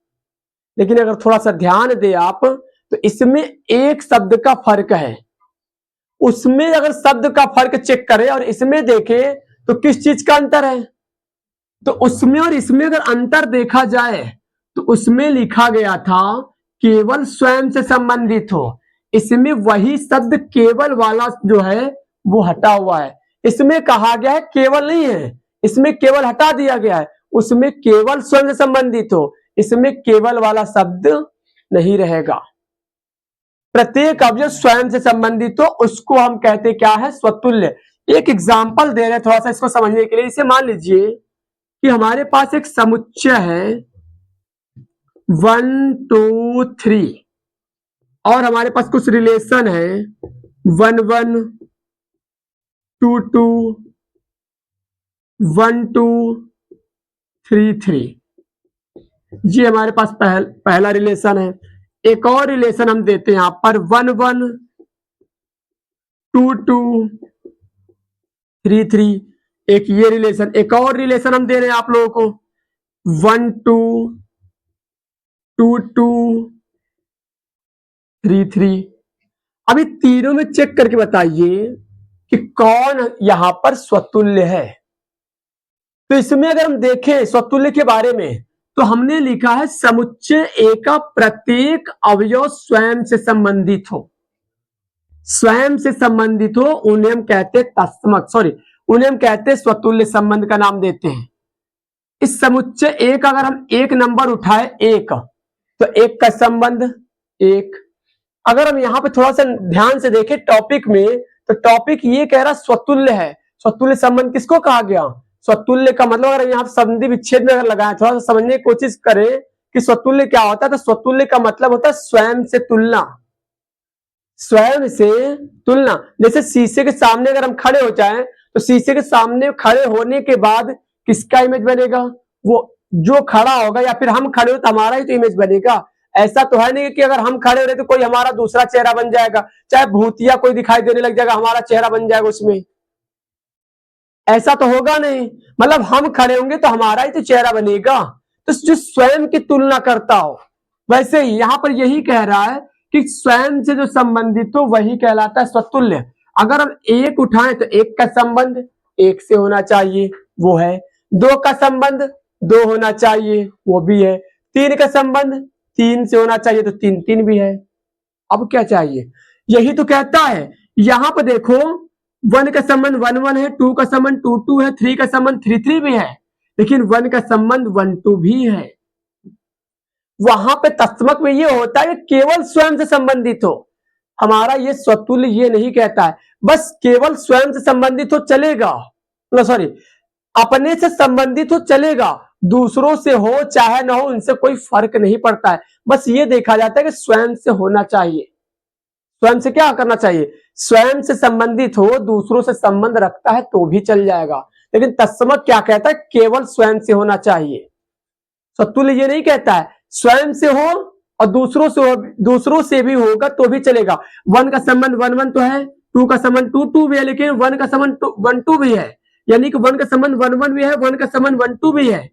लेकिन अगर थोड़ा सा ध्यान दे आप तो इसमें एक शब्द का फर्क है, उसमें अगर शब्द का फर्क चेक करें और इसमें देखें तो किस चीज का अंतर है, तो उसमें और इसमें अगर अंतर देखा जाए तो उसमें लिखा गया था केवल स्वयं से संबंधित हो, इसमें वही शब्द केवल वाला जो है वो हटा हुआ है। इसमें कहा गया है केवल नहीं है, इसमें केवल हटा दिया गया है, उसमें केवल स्वयं से संबंधित हो, इसमें केवल वाला शब्द नहीं रहेगा। प्रत्येक अवयव स्वयं से संबंधित हो उसको हम कहते क्या है, स्वतुल्य। एक एग्जाम्पल दे रहे हैं थोड़ा सा इसको समझने के लिए। इसे मान लीजिए कि हमारे पास एक समुच्चय है 1 2 3 और हमारे पास कुछ रिलेशन है 1 1 2 2 1 2 3 3। ये हमारे पास पहला रिलेशन है। एक और रिलेशन हम देते हैं यहां पर 1 1 2 2 3 3। एक ये रिलेशन, एक और रिलेशन हम दे रहे हैं आप लोगों को 1 2 2 2 3 3। अभी तीनों में चेक करके बताइए कि कौन यहां पर स्वतुल्य है। तो इसमें अगर हम देखें स्वतुल्य के बारे में तो हमने लिखा है समुच्चय ए का प्रत्येक अवयव स्वयं से संबंधित हो। स्वयं से संबंधित हो उन्हें हम कहते हैं तत्समक, उन्हें हम कहते हैं स्वतुल्य संबंध का नाम देते हैं। इस समुच्चय ए का अगर हम एक नंबर उठाए एक, तो एक का संबंध एक। अगर हम यहां पे थोड़ा सा ध्यान से देखें टॉपिक में, तो टॉपिक ये कह रहा स्वतुल्य है। स्वतुल्य संबंध किसको कहा गया? स्वतुल्य का मतलब अगर यहाँ संधि विच्छेद में अगर लगाए, थोड़ा सा समझने की कोशिश करें कि स्वतुल्य क्या होता है, तो स्वतुल्य का मतलब होता है स्वयं से तुलना। स्वयं से तुलना, जैसे शीशे के सामने अगर हम खड़े हो जाएं तो शीशे के सामने खड़े होने के बाद किसका इमेज बनेगा? वो जो खड़ा होगा, या फिर हम खड़े हो तो हमारा ही तो इमेज बनेगा। ऐसा तो है नहीं कि अगर हम खड़े हो रहे तो कोई हमारा दूसरा चेहरा बन जाएगा, चाहे भूतिया कोई दिखाई देने लग जाएगा हमारा चेहरा बन जाएगा उसमें। ऐसा तो होगा नहीं, मतलब हम खड़े होंगे तो हमारा ही तो चेहरा बनेगा। तो जो स्वयं की तुलना करता हो, वैसे ही यहां पर यही कह रहा है कि स्वयं से जो संबंधित हो वही कहलाता है स्वतुल्य। अगर हम एक उठाएं तो एक का संबंध एक से होना चाहिए, वो है। दो का संबंध दो होना चाहिए, वो भी है। तीन का संबंध तीन से होना चाहिए, तो तीन तीन भी है। अब क्या चाहिए? यही तो कहता है। यहां पर देखो 1 का संबंध 1 1 है, 2 का संबंध 2 2 है, 3 का संबंध 3 3 भी है, लेकिन 1 का संबंध 1 2 भी है। वहां पे तत्समक में ये होता है कि केवल स्वयं से संबंधित हो। हमारा ये स्वतुल्य ये नहीं कहता है बस केवल स्वयं से संबंधित हो चलेगा, सॉरी अपने से संबंधित हो चलेगा, दूसरों से हो चाहे ना हो उनसे कोई फर्क नहीं पड़ता है। बस ये देखा जाता है कि स्वयं से होना चाहिए। स्वयं से क्या करना चाहिए? स्वयं से संबंधित हो, दूसरों से संबंध रखता है तो भी चल जाएगा, लेकिन तत्समक क्या कहता है? केवल स्वयं से होना चाहिए। स्वतुल्य ये नहीं कहता है स्वयं से हो और दूसरों से भी होगा तो भी चलेगा। 1 का संबंध 1 1 तो है, 2 का संबंध 2 2 भी है, लेकिन 1 का संबंध 1 2 भी है, यानी कि 1 का संबंध 1 1 भी है, 1 का संबंध 1 2 भी है।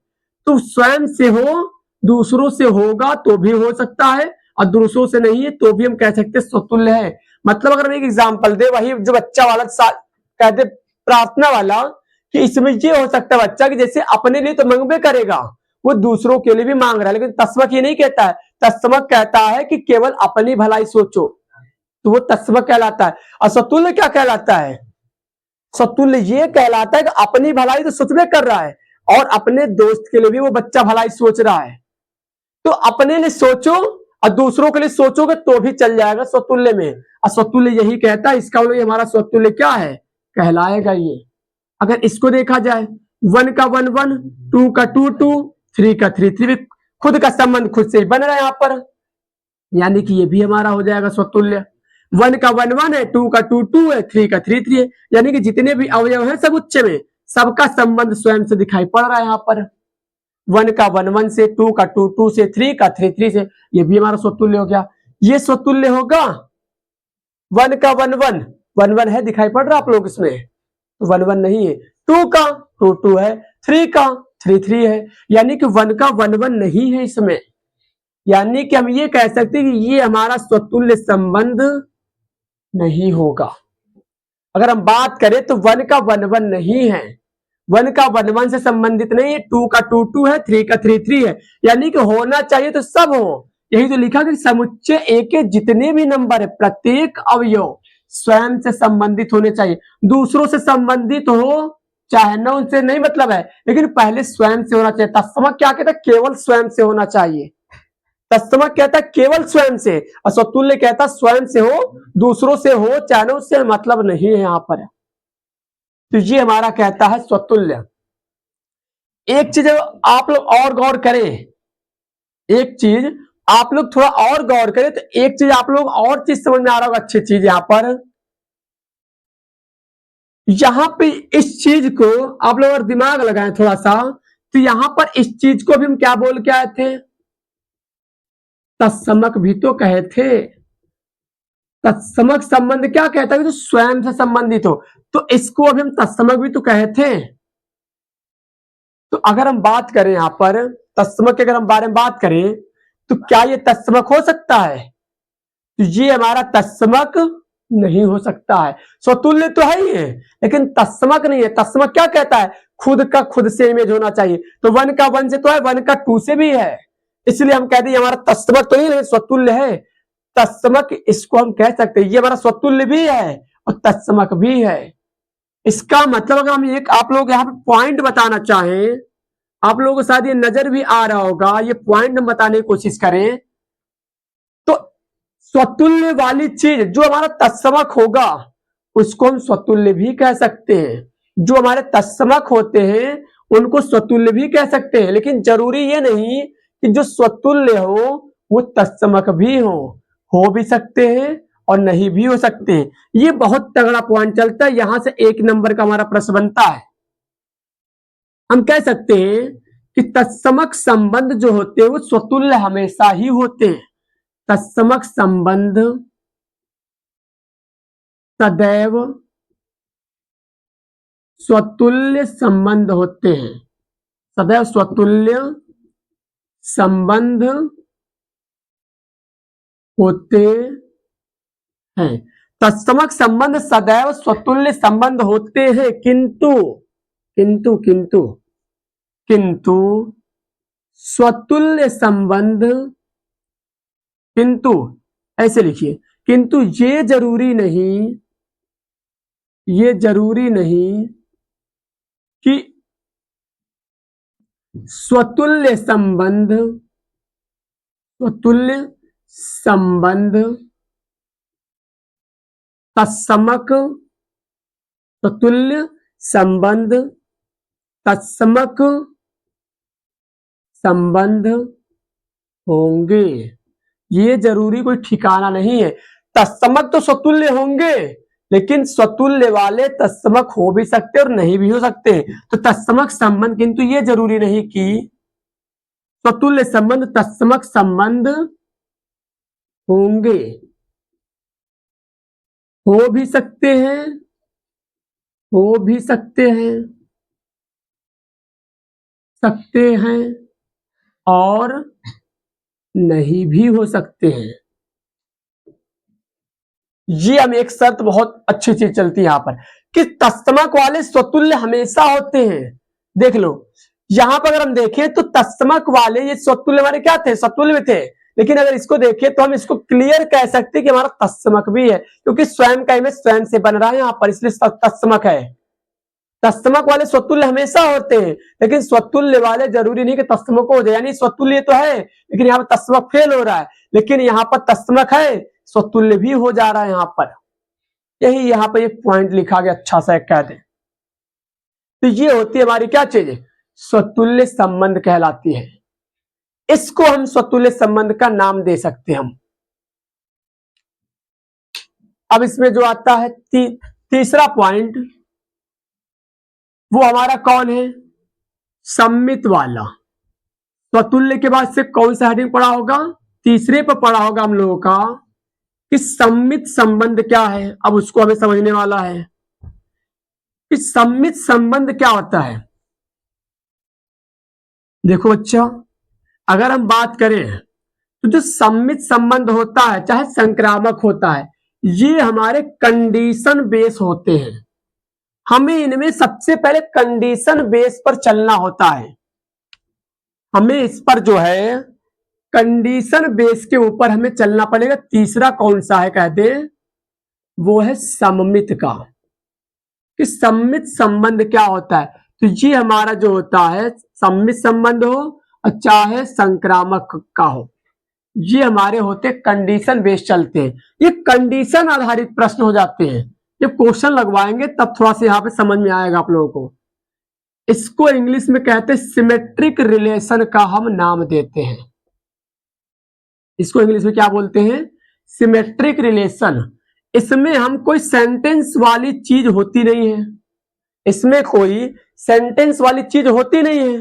तो स्वयं से हो, दूसरों से होगा तो भी हो सकता है, और दूसरों से नहीं है तो भी हम कह सकते स्वतुल्य है। मतलब अगर हम एक एग्जाम्पल दे, वही जो बच्चा वाला कहते प्रार्थना वाला, कि इसमें ये हो सकता है बच्चा कि जैसे अपने लिए तो मंगबे करेगा, वो दूसरों के लिए भी मांग रहा है, लेकिन तत्समक ये नहीं कहता है। तत्समक कहता है कि केवल अपनी भलाई सोचो, तो वो तत्समक कहलाता है। और स्वतुल्य क्या कहलाता है? स्वतुल्य ये कहलाता है कि अपनी भलाई तो सोचबे कर रहा है और अपने दोस्त के लिए भी वो बच्चा भलाई सोच रहा है। तो अपने लिए सोचो और दूसरों के लिए सोचोगे तो भी चल जाएगा स्वतुल्य में। और स्वतुल्य यही कहता है, इसका मतलब हमारा स्वतुल्य क्या है कहलाएगा ये। अगर इसको देखा जाए 1 का 1 1, 2 का 2 2, 3 का 3 3, खुद का संबंध खुद से बन रहा है यहाँ पर, यानी कि ये भी हमारा हो जाएगा स्वतुल्य। 1 का 1 1 है, 2 का 2 2 है, 3 का 3 3 है, यानी कि जितने भी अवयव है समुच्चय में सबका संबंध स्वयं से दिखाई पड़ रहा है यहाँ पर। 1 का 1 1 से, 2 का 2 2 से, 3 का 3 3 से, ये भी हमारा स्वतुल्य हो गया। ये स्वतुल्य होगा। 1 का 1 1 1 1 है, दिखाई पड़ रहा आप लोग इसमें? 1 1 नहीं है। 2 का 2 2 है, 3 का 3 3 है, यानी कि 1 का 1 1 नहीं है इसमें। यानी कि हम ये कह सकते हैं कि ये हमारा स्वतुल्य संबंध नहीं होगा। अगर हम बात करें तो 1 का 1 1 नहीं है, 1 का 1 1 से संबंधित नहीं है, 2 का 2 2 है, 3 का 3 3 है, यानी कि होना चाहिए तो सब हो। यही तो लिखा कि समुच्चय ए के जितने भी नंबर है प्रत्येक अवयव स्वयं से संबंधित होने चाहिए। दूसरों से संबंधित हो चाहे ना, उनसे नहीं मतलब है, लेकिन पहले स्वयं से होना चाहिए। तत्समक क्या कहता है? केवल स्वयं से होना चाहिए। तत्समक कहता है केवल स्वयं से, और स्वतुल्य कहता है स्वयं से हो, दूसरों से हो चाहे ना, उससे मतलब नहीं है यहाँ पर। तो ये हमारा कहता है स्वतुल्य। एक चीज आप लोग और गौर करें, एक चीज आप लोग थोड़ा और गौर करें तो एक चीज आप लोग और चीज समझ में आ रहा होगा, अच्छी चीज यहां पे इस चीज को आप लोग अगर दिमाग लगाएं थोड़ा सा, तो यहां पर इस चीज को भी हम क्या बोल के आए थे, तत्समक भी तो कहे थे। तत्समक संबंध क्या कहता है, जो स्वयं से संबंधित हो, तो इसको अभी हम तत्समक भी तो कहे थे। तो अगर हम बात करें यहां पर तत्समक के, अगर हम बारे में बात करें तो क्या ये तत्समक हो सकता है, तो ये हमारा तत्समक नहीं हो सकता है। स्वतुल्य तो है ही है लेकिन तत्समक नहीं है। तत्समक क्या कहता है, खुद का खुद से इमेज होना चाहिए, तो वन का वन से तो है, वन का टू से भी है, इसलिए हम कहते हैं हमारा तत्समक तो नहीं है, स्वतुल्य है। तत्समक इसको हम कह सकते हैं, ये हमारा स्वतुल्य भी है और तत्समक भी है। इसका मतलब अगर हम एक आप लोग यहाँ पे पॉइंट बताना चाहें, आप लोगों को शायद ये नजर भी आ रहा होगा, ये पॉइंट हम बताने की कोशिश करें तो स्वतुल्य वाली चीज जो हमारा तत्समक होगा उसको हम स्वतुल्य भी कह सकते हैं, जो हमारे तत्समक होते हैं उनको स्वतुल्य भी कह सकते हैं, लेकिन जरूरी ये नहीं कि जो स्वतुल्य हो वो तत्समक भी हो भी सकते हैं और नहीं भी हो सकते हैं। ये बहुत तगड़ा पॉइंट चलता है, यहां से 1 नंबर का हमारा प्रश्न बनता है। हम कह सकते हैं कि तत्समक संबंध जो होते हैं वो स्वतुल्य हमेशा ही होते हैं। तत्समक संबंध सदैव स्वतुल्य संबंध होते हैं, सदैव स्वतुल्य संबंध होते हैं। तत्समक संबंध सदैव स्वतुल्य संबंध होते हैं, किंतु किंतु किंतु किंतु स्वतुल्य संबंध, किंतु ऐसे लिखिए, किंतु ये जरूरी नहीं कि स्वतुल्य संबंध तत्समक स्वतुल्य संबंध तत्समक संबंध होंगे, ये जरूरी कोई ठिकाना नहीं है। तत्समक तो स्वतुल्य होंगे लेकिन स्वतुल्य वाले तत्समक हो भी सकते और नहीं भी हो सकते, तो तत्समक संबंध, किंतु ये जरूरी नहीं कि स्वतुल्य संबंध तत्समक संबंध होंगे, हो भी सकते हैं, हो भी सकते हैं और नहीं भी हो सकते हैं। ये हम एक शर्त बहुत अच्छी चीज चलती है यहां पर कि तत्समक वाले स्वतुल्य हमेशा होते हैं। देख लो यहां पर अगर हम देखें तो तत्समक वाले ये स्वतुल्य हमारे क्या थे, स्वतुल्य थे, लेकिन अगर इसको देखें तो हम इसको क्लियर कह सकते हैं कि हमारा तत्समक भी है, क्योंकि स्वयं का इमेज स्वयं से बन रहा है यहां पर, इसलिए तत्समक है। तत्समक वाले स्वतुल्य हमेशा होते हैं लेकिन स्वतुल्य वाले जरूरी नहीं कि तत्समक हो जाए, यानी स्वतुल्य तो है लेकिन यहाँ पर तत्समक फेल हो रहा है, लेकिन यहाँ पर तत्समक है स्वतुल्य भी हो जा रहा है यहाँ पर। यही यहाँ पर एक पॉइंट लिखा गया अच्छा सा एक कहते हैं। तो ये होती है हमारी क्या चीज, स्वतुल्य संबंध कहलाती है। इसको हम स्वतुल्य संबंध का नाम दे सकते हैं हम। अब इसमें जो आता है तीसरा पॉइंट, वो हमारा कौन है, सम्मित वाला। स्वतुल्य के बाद से कौन सा हेडिंग पड़ा होगा, तीसरे पर पड़ा होगा हम लोगों का कि सम्मित संबंध क्या है। अब उसको हमें समझने वाला है कि सम्मित संबंध क्या होता है। देखो बच्चा, अगर हम बात करें तो जो सम्मित संबंध होता है चाहे संक्रामक होता है, ये हमारे कंडीशन बेस होते हैं। हमें इनमें सबसे पहले कंडीशन बेस पर चलना होता है। हमें इस पर जो है कंडीशन बेस के ऊपर हमें चलना पड़ेगा। तीसरा कौन सा है कहते हैं, वो है सम्मित का, कि सम्मित संबंध क्या होता है। तो ये हमारा जो होता है सम्मित संबंध हो और चाहे संक्रामक का हो, ये हमारे होते कंडीशन बेस्ड चलते हैं। ये कंडीशन आधारित प्रश्न हो जाते हैं। जब क्वेश्चन लगवाएंगे तब थोड़ा सा यहाँ पे समझ में आएगा आप लोगों को। इसको इंग्लिश में कहते हैं सिमेट्रिक रिलेशन का हम नाम देते हैं। इसको इंग्लिश में क्या बोलते हैं? Symmetric relation. इसमें हम कोई सेंटेंस वाली चीज होती नहीं है, इसमें कोई सेंटेंस वाली चीज होती नहीं है,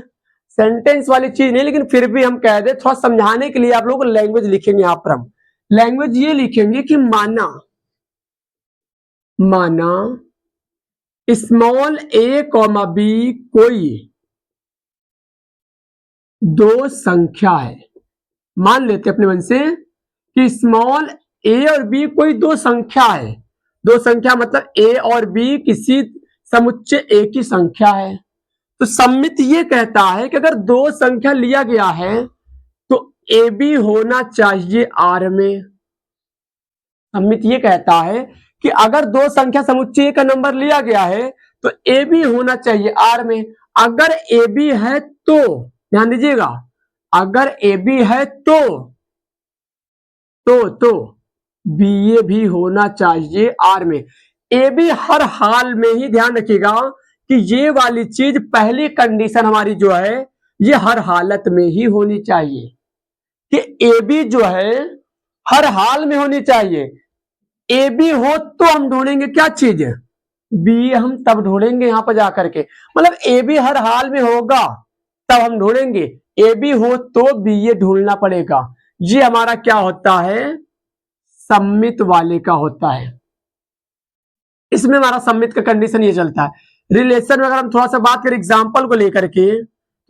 सेंटेंस वाली चीज नहीं, लेकिन फिर भी हम कह दे थोड़ा समझाने के लिए आप लोगों को लैंग्वेज लिखेंगे। यहां पर हम लैंग्वेज ये लिखेंगे कि माना स्मॉल ए कॉमा बी कोई दो संख्या है। मान लेते अपने मन से कि स्मॉल ए और बी कोई दो संख्या है। दो संख्या मतलब ए और बी किसी समुच्चय ए की संख्या है। तो सम्मित ये कहता है कि अगर दो संख्या लिया गया है तो ए बी होना चाहिए आर में। सम्मित ये कहता है कि अगर दो संख्या समुच्चय का नंबर लिया गया है तो ए बी होना चाहिए आर में। अगर ए बी है तो ध्यान दीजिएगा, अगर ए बी है तो बी ए भी होना चाहिए आर में। ए बी हर हाल में ही ध्यान रखिएगा कि ये वाली चीज पहली कंडीशन हमारी जो है ये हर हालत में ही होनी चाहिए कि ए बी जो है हर हाल में होनी चाहिए। ए बी हो तो हम ढूंढेंगे क्या चीज, बी हम तब ढूंढेंगे यहां पर जाकर के, मतलब ए बी हर हाल में होगा तब हम ढूंढेंगे। ए बी हो तो बी ए ढूंढना पड़ेगा। ये हमारा क्या होता है? सम्मित वाले का होता है। इसमें हमारा सम्मित का कंडीशन ये चलता है। रिलेशन में अगर हम थोड़ा सा बात करें एग्जाम्पल को लेकर के,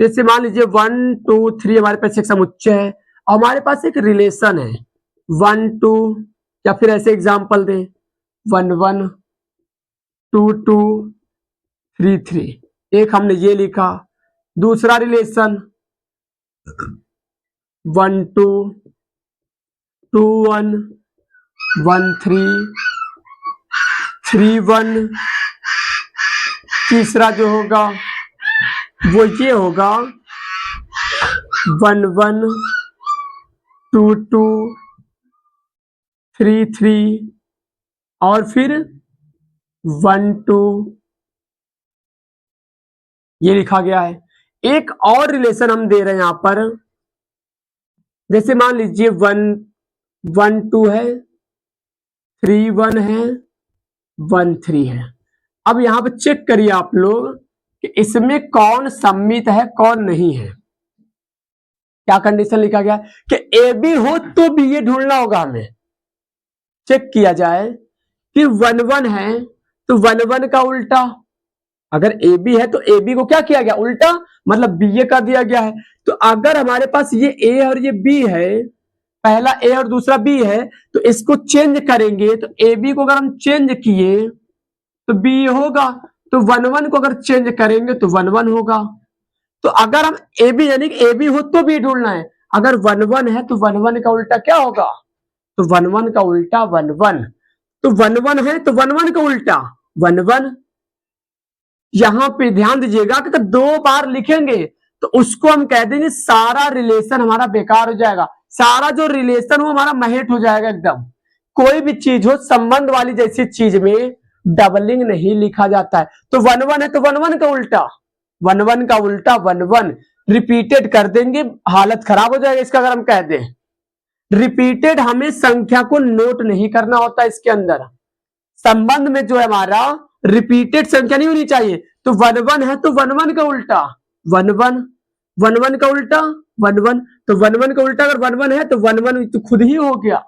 जैसे मान लीजिए 1 2 3 हमारे पास एक समुच्चय है और हमारे पास एक रिलेशन है 1 2, या फिर ऐसे एग्जाम्पल दें 1 1 2 2 3 3। एक हमने ये लिखा, दूसरा रिलेशन 1 2 2 1 1 3 3 1। तीसरा जो होगा वो ये होगा 1 1 2 2 3 3 और फिर 1 2 ये लिखा गया है। एक और रिलेशन हम दे रहे हैं यहां पर, जैसे मान लीजिए 1 1 2 है, 3 1 है, 1 3 है। अब यहां पर चेक करिए आप लोग कि इसमें कौन सम्मित है कौन नहीं है। क्या कंडीशन लिखा गया कि ए बी हो तो बी ए ढूंढना होगा हमें। चेक किया जाए कि 1 1 है तो 1 1 का उल्टा, अगर ए बी है तो ए बी को क्या किया गया उल्टा, मतलब बी ए का दिया गया है। तो अगर हमारे पास ये ए और ये बी है, पहला ए और दूसरा बी है, तो इसको चेंज करेंगे तो ए बी को अगर हम चेंज किए तो बी होगा, तो 1 1 को अगर चेंज करेंगे तो 1 1 होगा। तो अगर हम ए बी यानी कि ए बी हो तो बी ढूंढना है, अगर 1 1 है तो 1 1 का उल्टा क्या होगा, तो 1 1 का उल्टा 1 1, तो 1 1 है तो 1 1 का उल्टा 1 1। यहां पे ध्यान दीजिएगा कि अगर दो बार लिखेंगे तो उसको हम कह देंगे सारा रिलेशन हमारा बेकार हो जाएगा, सारा जो रिलेशन वो हमारा महेट हो जाएगा एकदम। कोई भी चीज हो संबंध वाली जैसी चीज में डबलिंग नहीं लिखा जाता है। तो 1 1 है तो 1 1 का उल्टा 1 1 का उल्टा 1 1 रिपीटेड कर देंगे, हालत खराब हो जाएगा इसका। अगर हम कह दें रिपीटेड, हमें संख्या को नोट नहीं करना होता, इसके अंदर संबंध में जो है हमारा रिपीटेड संख्या नहीं होनी चाहिए। तो 1 1 है तो 1 1 का उल्टा 1 1 1 1 का उल्टा 1 1, तो 1 1 का उल्टा अगर 1 1 है तो 1 1 तो खुद ही हो गया।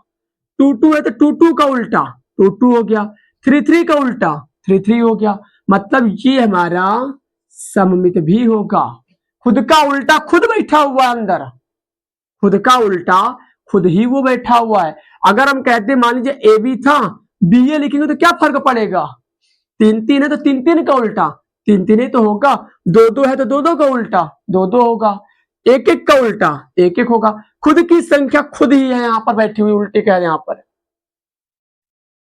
2 2 है तो 2 2 का उल्टा 2 2 हो गया। 3 3 का उल्टा 3 3 हो गया। मतलब ये हमारा सममित भी होगा। खुद का उल्टा खुद बैठा हुआ अंदर, खुद का उल्टा खुद ही वो बैठा हुआ है। अगर हम कहते मान लीजिए ए बी था बी ए लिखेंगे तो क्या फर्क पड़ेगा, 3 3 है तो 3 3 का उल्टा 3 3 ही तो होगा, 2 2 है तो 2 2 का उल्टा 2 2 होगा, 1 1 का उल्टा 1 1 होगा। खुद की संख्या खुद ही है यहां पर बैठी हुई उल्टे का, यहां पर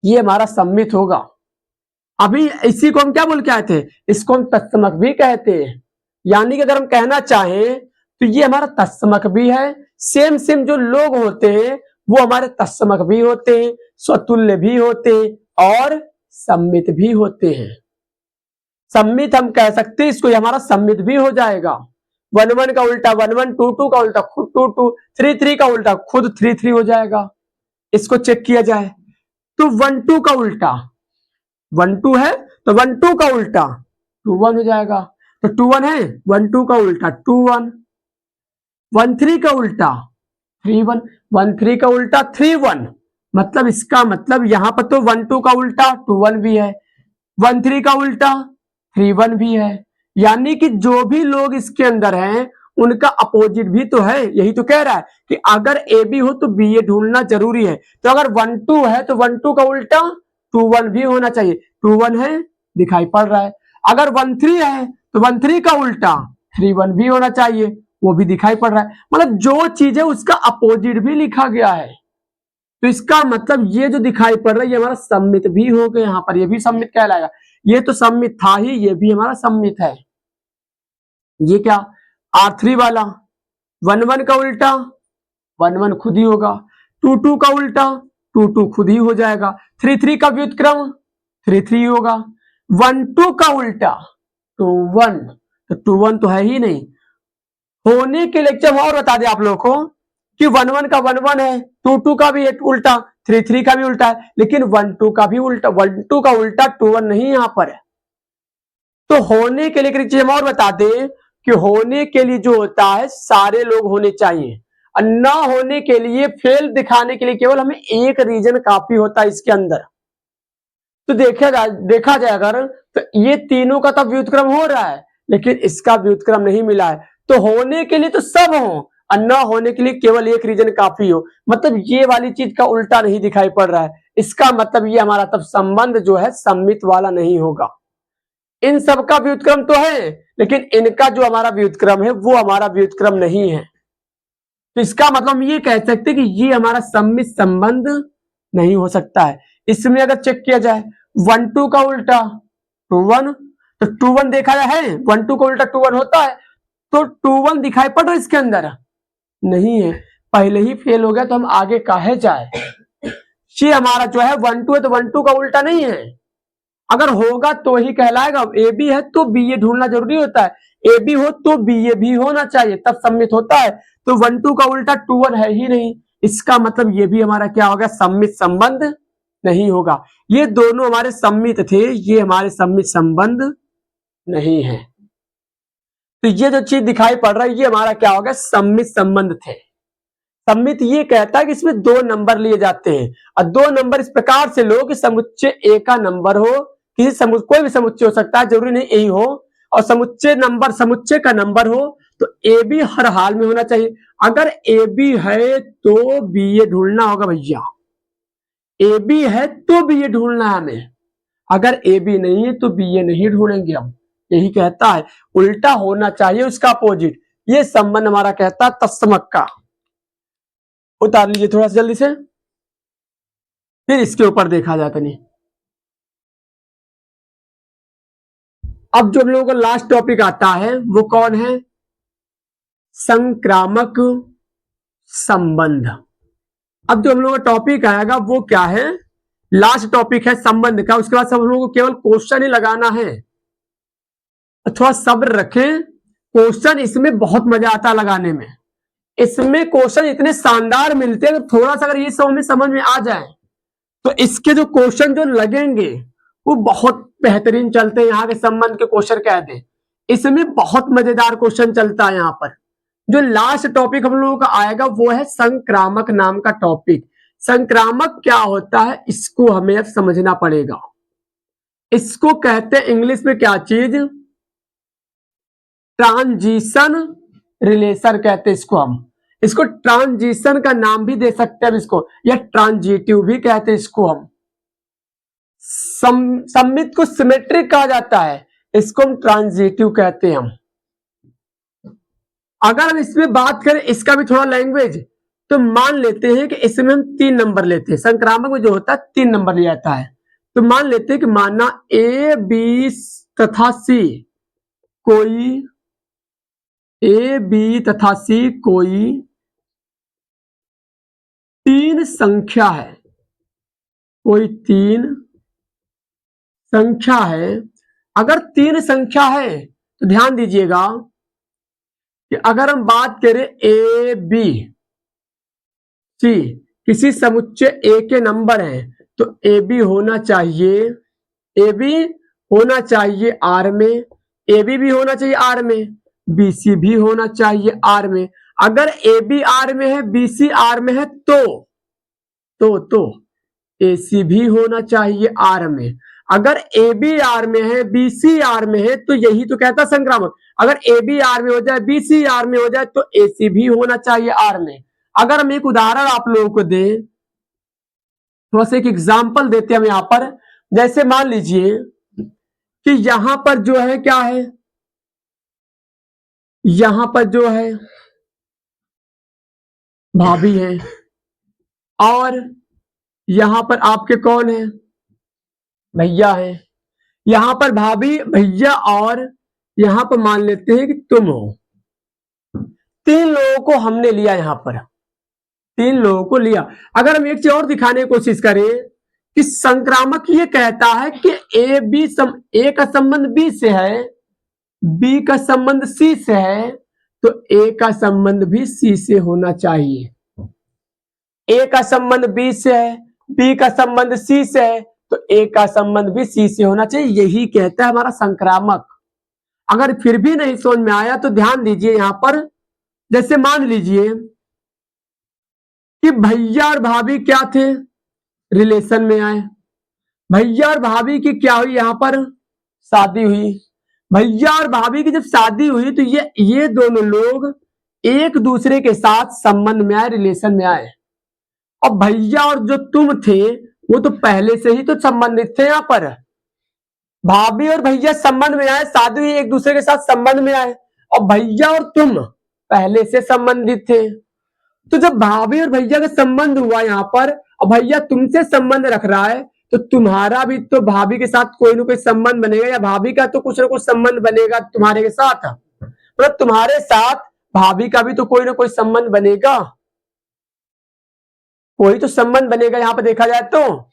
ये हमारा सम्मित होगा। अभी इसी को हम क्या बोल के आए थे, इसको हम तत्समक भी कहते हैं। यानी कि अगर हम कहना चाहें तो ये हमारा तत्समक भी है। सेम सेम जो लोग होते हैं वो हमारे तत्समक भी होते हैं, स्वतुल्य भी होते हैं और सम्मित भी होते हैं। सम्मित हम कह सकते हैं इसको, ये हमारा सम्मित भी हो जाएगा। 1 1 का उल्टा 1 1, 2 2 का उल्टा खुद 2 2, 3 3 का उल्टा खुद 3 3 हो जाएगा। इसको चेक किया जाए तो 1 2 का उल्टा 1 2 है तो 1 2 का उल्टा 2 1 हो जाएगा। तो 2 1 है, 1 2 का उल्टा 2 1, 1 3 का उल्टा 3 1, 1 3 का उल्टा 3 1। मतलब इसका मतलब यहां पर तो 1 2 का उल्टा 2 1 भी है, 1 3 का उल्टा 3 1 भी है। यानी कि जो भी लोग इसके अंदर हैं उनका अपोजिट भी तो है। यही तो कह रहा है कि अगर ए बी हो तो बी ए ढूंढना जरूरी है। तो अगर 1 2 है तो 1 2 का उल्टा 2 1 भी होना चाहिए। 2 1 है, दिखाई पड़ रहा है। अगर 1 3 है तो 1 3 का उल्टा 3 1 भी होना चाहिए, वो भी दिखाई पड़ रहा है। मतलब जो चीज है उसका अपोजिट भी लिखा गया है। तो इसका मतलब ये जो दिखाई पड़ रहा है ये हमारा सम्मित भी हो गया। यहां पर ये भी सम्मित कहलाएगा। ये तो सम्मित था ही, ये भी हमारा सम्मित है। ये क्या, R3 वाला 1 1 का उल्टा 1 1 खुद ही होगा, 2 2 का उल्टा 2 2 खुद ही हो जाएगा, 3 3 का व्युत्क्रम 3 3 होगा, 1 2 का उल्टा 2 1, तो 2 1 तो है ही नहीं। होने के लेक्चर और बता दें आप लोगों को कि 1 1 का 1 1 है, 2 2 का भी उल्टा, 3 3 का भी उल्टा है, लेकिन 1 2 का भी उल्टा, 1 2 का उल्टा 2 1 नहीं यहां पर है। तो होने के लिए चीज हम और बता दें कि होने के लिए जो होता है सारे लोग होने चाहिए, और ना होने के लिए फेल दिखाने के लिए केवल हमें एक रीजन काफी होता है इसके अंदर। तो देखा जाए अगर तो ये तीनों का तो व्युत्क्रम हो रहा है लेकिन इसका व्युत्क्रम नहीं मिला है। तो होने के लिए तो सब हो और न होने के लिए केवल एक रीजन काफी हो। मतलब ये वाली चीज का उल्टा नहीं दिखाई पड़ रहा है। इसका मतलब ये हमारा तब संबंध जो है सम्मित वाला नहीं होगा। इन सब का व्युत्क्रम तो है लेकिन इनका जो हमारा व्युत्क्रम है वो हमारा व्युत्क्रम नहीं है। तो इसका मतलब हम ये कह सकते हैं कि ये हमारा सम्मित संबंध नहीं हो सकता है। इसमें अगर चेक किया जाए 1 2 का उल्टा 2 1, तो 2 1 देखा जाए है, 1 2 का उल्टा 2 1 होता है, तो 2 1 दिखाई पड़ रहा है इसके अंदर नहीं है। पहले ही फेल हो गया तो हम आगे काहे जाए। ये हमारा जो है 1 2 है तो 1 2 का उल्टा नहीं है। अगर होगा तो ही कहलाएगा। ए बी है तो बी ए ढूंढना जरूरी होता है, ए बी हो तो बी ए भी होना चाहिए तब सम्मित होता है। तो 1 2 का उल्टा 2 1 है ही नहीं। इसका मतलब ये भी हमारा क्या होगा, सम्मित संबंध नहीं होगा। ये दोनों हमारे सम्मित थे, ये हमारे सम्मित संबंध नहीं है। तो ये जो चीज दिखाई पड़ रहा है ये हमारा क्या होगा, सम्मित संबंध थे। सम्मित ये कहता है कि इसमें 2 नंबर लिए जाते हैं और 2 नंबर इस प्रकार से लो कि समुच्चय ए का नंबर हो, किसी कोई भी समुच्चय हो सकता है, जरूरी नहीं यही हो, और समुच्चय का नंबर हो। तो ए बी हर हाल में होना चाहिए। अगर ए बी है तो बी ए ढूंढना होगा भैया, ए बी है तो बी ए ढूंढना है हमें। अगर ए बी नहीं है तो बी ए नहीं ढूंढेंगे हम। यही कहता है उल्टा होना चाहिए उसका अपोजिट। ये संबंध हमारा कहता है तत्समक का। उतार लीजिए थोड़ा सा जल्दी से, फिर इसके ऊपर देखा जाता नहीं। अब जो हम लोगों का लास्ट टॉपिक आता है वो कौन है, संक्रामक संबंध। अब जो हम लोगों का टॉपिक आएगा वो क्या है, लास्ट टॉपिक है संबंध का। उसके बाद सब हम लोगों को केवल क्वेश्चन ही लगाना है। थोड़ा सब्र रखें, क्वेश्चन इसमें बहुत मजा आता है लगाने में। इसमें क्वेश्चन इतने शानदार मिलते हैं, थोड़ा सा अगर ये समझ में आ जाए तो इसके जो क्वेश्चन जो लगेंगे वो बहुत बेहतरीन चलते हैं। यहाँ के संबंध के क्वेश्चन कहते हैं, इसमें बहुत मजेदार क्वेश्चन चलता है। यहाँ पर जो लास्ट टॉपिक हम लोगों का आएगा वो है संक्रामक नाम का टॉपिक। संक्रामक क्या होता है इसको हमें अब समझना पड़ेगा। इसको कहते हैं इंग्लिश में क्या चीज, ट्रांजिशन रिलेशन कहते हैं इसको हम। इसको ट्रांजिशन का नाम भी दे सकते हैं इसको, या ट्रांजिटिव भी कहते हैं इसको हम। सम्मित को सिमेट्रिक कहा जाता है, इसको हम ट्रांजिटिव कहते हैं हम। अगर हम इसमें बात करें इसका भी थोड़ा लैंग्वेज, तो मान लेते हैं कि इसमें हम 3 नंबर लेते हैं। संक्रामक में जो होता है 3 नंबर लिया जाता है। तो मान लेते हैं कि माना ए बी तथा सी कोई, ए बी तथा सी कोई 3 संख्या है, कोई 3 संख्या है अगर 3 संख्या है तो ध्यान दीजिएगा कि अगर हम बात करें ए बी सी, किसी समुच्चय ए के नंबर हैं तो ए बी होना चाहिए, ए बी होना चाहिए आर में, ए बी भी होना चाहिए आर में, बी सी भी होना चाहिए आर में। अगर ए बी आर में है, बी सी आर में है तो ए सी भी होना चाहिए आर में। अगर ए बी आर में है, बी सी आर में है, तो यही तो कहता संक्रामक। अगर ए बी आर में हो जाए, बी सी आर में हो जाए, तो ए सी भी होना चाहिए आर में। अगर हम एक उदाहरण आप लोगों को दें, थोड़ा सा एक एग्जाम्पल देते हैं हम यहां पर। जैसे मान लीजिए कि यहां पर जो है क्या है, यहां पर जो है भाभी है और यहां पर आपके कौन है, भैया है। यहां पर भाभी, भैया और यहां पर मान लेते हैं कि तुम हो। 3 लोगों को हमने लिया, यहां पर 3 लोगों को लिया। अगर हम एक चीज और दिखाने की कोशिश करें कि संक्रामक ये कहता है कि ए का संबंध बी से है, बी का संबंध सी से है, तो ए का संबंध भी सी से होना चाहिए। ए का संबंध बी से है, बी का संबंध सी से है, तो ए का संबंध भी सी से होना चाहिए। यही कहता है हमारा संक्रामक। अगर फिर भी नहीं समझ में आया तो ध्यान दीजिए यहां पर। जैसे मान लीजिए कि भैया और भाभी क्या थे, रिलेशन में आए। भैया और भाभी की क्या हुई, यहां पर शादी हुई। भैया और भाभी की जब शादी हुई तो ये दोनों लोग एक दूसरे के साथ संबंध में आए, रिलेशन में आए। और भैया और जो तुम थे वो तो पहले से ही तो संबंधित थे। यहां पर भाभी और भैया संबंध में आए, शादी हुई, एक दूसरे के साथ संबंध में आए, और भैया और तुम पहले से संबंधित थे। तो जब भाभी और भैया का संबंध हुआ यहां पर, और भैया तुमसे संबंध रख रहा है, तो तुम्हारा भी तो भाभी के साथ कोई ना कोई संबंध बनेगा, या भाभी का तो कुछ ना कुछ संबंध बनेगा तुम्हारे के साथ। मतलब तुम्हारे साथ भाभी का भी तो कोई ना कोई संबंध बनेगा, कोई तो संबंध बनेगा यहां पर देखा जाए तो।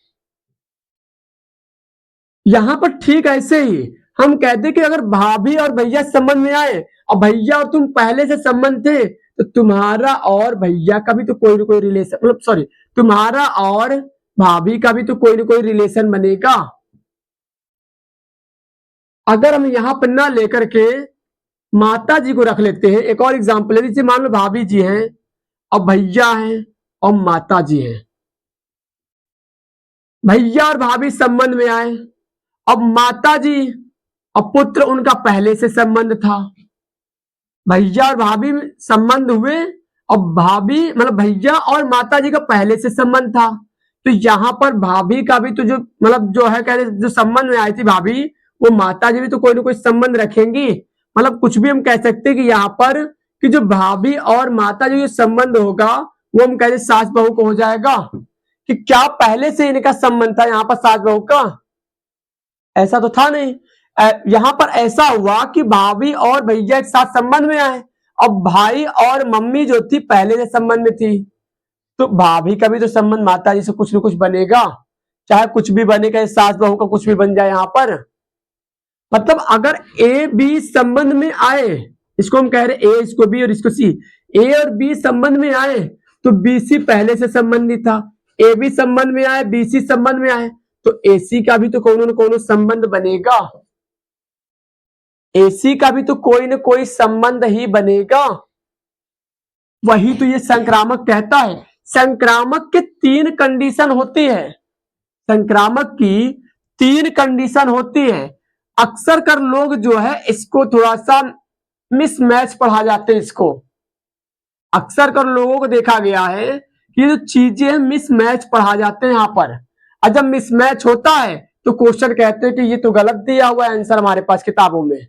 यहां पर ठीक ऐसे ही हम कहते कि अगर भाभी और भैया संबंध में आए और भैया और तुम पहले से संबंध थे, तो तुम्हारा और भैया का भी तो कोई ना कोई रिलेशन, मतलब सॉरी, तुम्हारा और भाभी का भी तो कोई ना कोई रिलेशन बनेगा। अगर हम यहां पर ना लेकर के माता जी को रख लेते हैं, एक और एग्जाम्पल है। जैसे मान लो भाभी जी हैं और भैया हैं और माता जी हैं। भैया और भाभी संबंध में आए, अब माता जी और पुत्र उनका पहले से संबंध था। भैया और भाभी संबंध हुए और भाभी मतलब भैया और माता जी का पहले से संबंध था, तो यहां पर भाभी का भी तो जो मतलब जो है कह रहे जो संबंध में आई थी भाभी, वो माता जी भी तो कोई ना कोई संबंध रखेंगी। मतलब कुछ भी हम कह सकते हैं कि यहाँ पर कि जो भाभी और माता जी संबंध होगा वो हम कह रहे सास बहू को हो जाएगा। कि क्या पहले से इनका संबंध था यहाँ पर सास बहू का? ऐसा तो था नहीं। यहां पर ऐसा हुआ कि भाभी और भैया एक साथ संबंध में आए, और भाई और मम्मी जो थी पहले से संबंध में थी, तो भाभी का भी तो संबंध माता जी से कुछ न कुछ बनेगा, चाहे कुछ भी बनेगा, सास बहू का कुछ भी बन जाए यहां पर। मतलब अगर ए बी संबंध में आए, इसको हम कह रहे ए इसको बी और इसको सी, ए और बी संबंध में आए तो बी सी पहले से संबंधित था। ए बी संबंध में आए, बी सी संबंध में आए, तो एसी का भी तो कोनो न कोनो संबंध बनेगा। एसी का भी तो कोई न कोई संबंध ही बनेगा। वही तो ये संक्रामक कहता है। संक्रामक के 3 कंडीशन होती है। संक्रामक की 3 कंडीशन होती है। अक्सर कर लोग जो है इसको थोड़ा सा मिसमैच पढ़ा जाते हैं। इसको अक्सर कर लोगों को देखा गया है कि जो चीजें मिसमैच पढ़ा जाते हैं यहां पर, और जब मिसमैच होता है तो क्वेश्चन कहते हैं कि ये तो गलत दिया हुआ है आंसर हमारे पास किताबों में।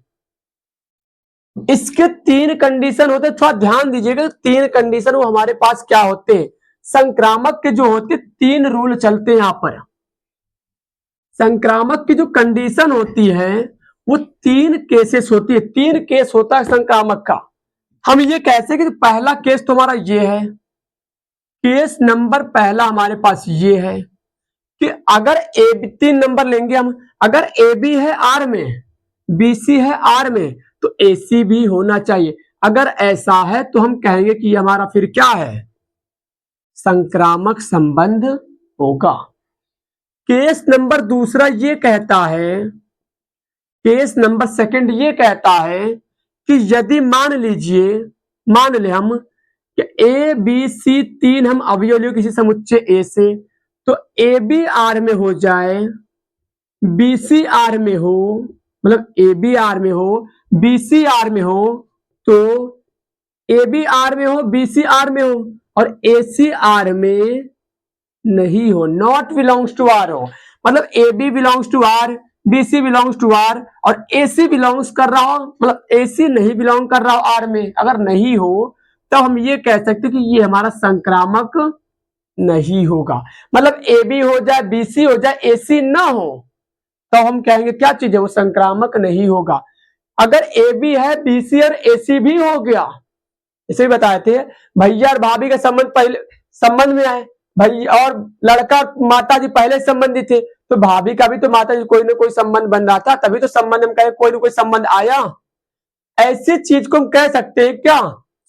इसके 3 कंडीशन होते हैं, थोड़ा ध्यान दीजिएगा। 3 कंडीशन वो हमारे पास क्या होते हैं, संक्रामक के जो होते 3 रूल चलते हैं यहां पर। संक्रामक की जो कंडीशन होती है वो 3 केसेस होती है। 3 केस होता है संक्रामक का। हम ये कहते हैं कि पहला केस तो हमारा ये है, केस नंबर पहला हमारे पास ये है कि अगर ए 3 नंबर लेंगे हम, अगर ए बी है आर में BC है R में, तो AC भी होना चाहिए। अगर ऐसा है तो हम कहेंगे कि हमारा फिर क्या है, संक्रामक संबंध होगा। केस नंबर दूसरा ये कहता है, केस नंबर सेकंड ये कहता है कि यदि मान ले हम कि A B C तीन हम अवयव लियो किसी समुच्चय A से, तो AB R में हो जाए, BC R में हो, मतलब AB R में हो, BC R में हो, तो AB R में हो, BC R में हो और AC R में नहीं हो, नॉट बिलोंग्स टू R हो, मतलब AB belongs to R, BC belongs to R और AC बिलोंग्स कर रहा हो, मतलब AC नहीं बिलोंग कर रहा हो R में, अगर नहीं हो तो हम ये कह सकते कि ये हमारा संक्रामक नहीं होगा। मतलब AB हो जाए, BC हो जाए, AC ना हो तो हम कहेंगे क्या चीज है, वो संक्रामक नहीं होगा। अगर AB है, BC और AC भी हो गया, इसे बताए थे, भैया और भाभी का संबंध पहले संबंध में आए, भैया और लड़का और माता जी पहले संबंधी थे, तो भाभी का भी तो माता जी कोई ना कोई संबंध बन रहा था, तभी तो संबंध हम कहें कोई ना कोई संबंध आया। ऐसी चीज को हम कह सकते हैं क्या,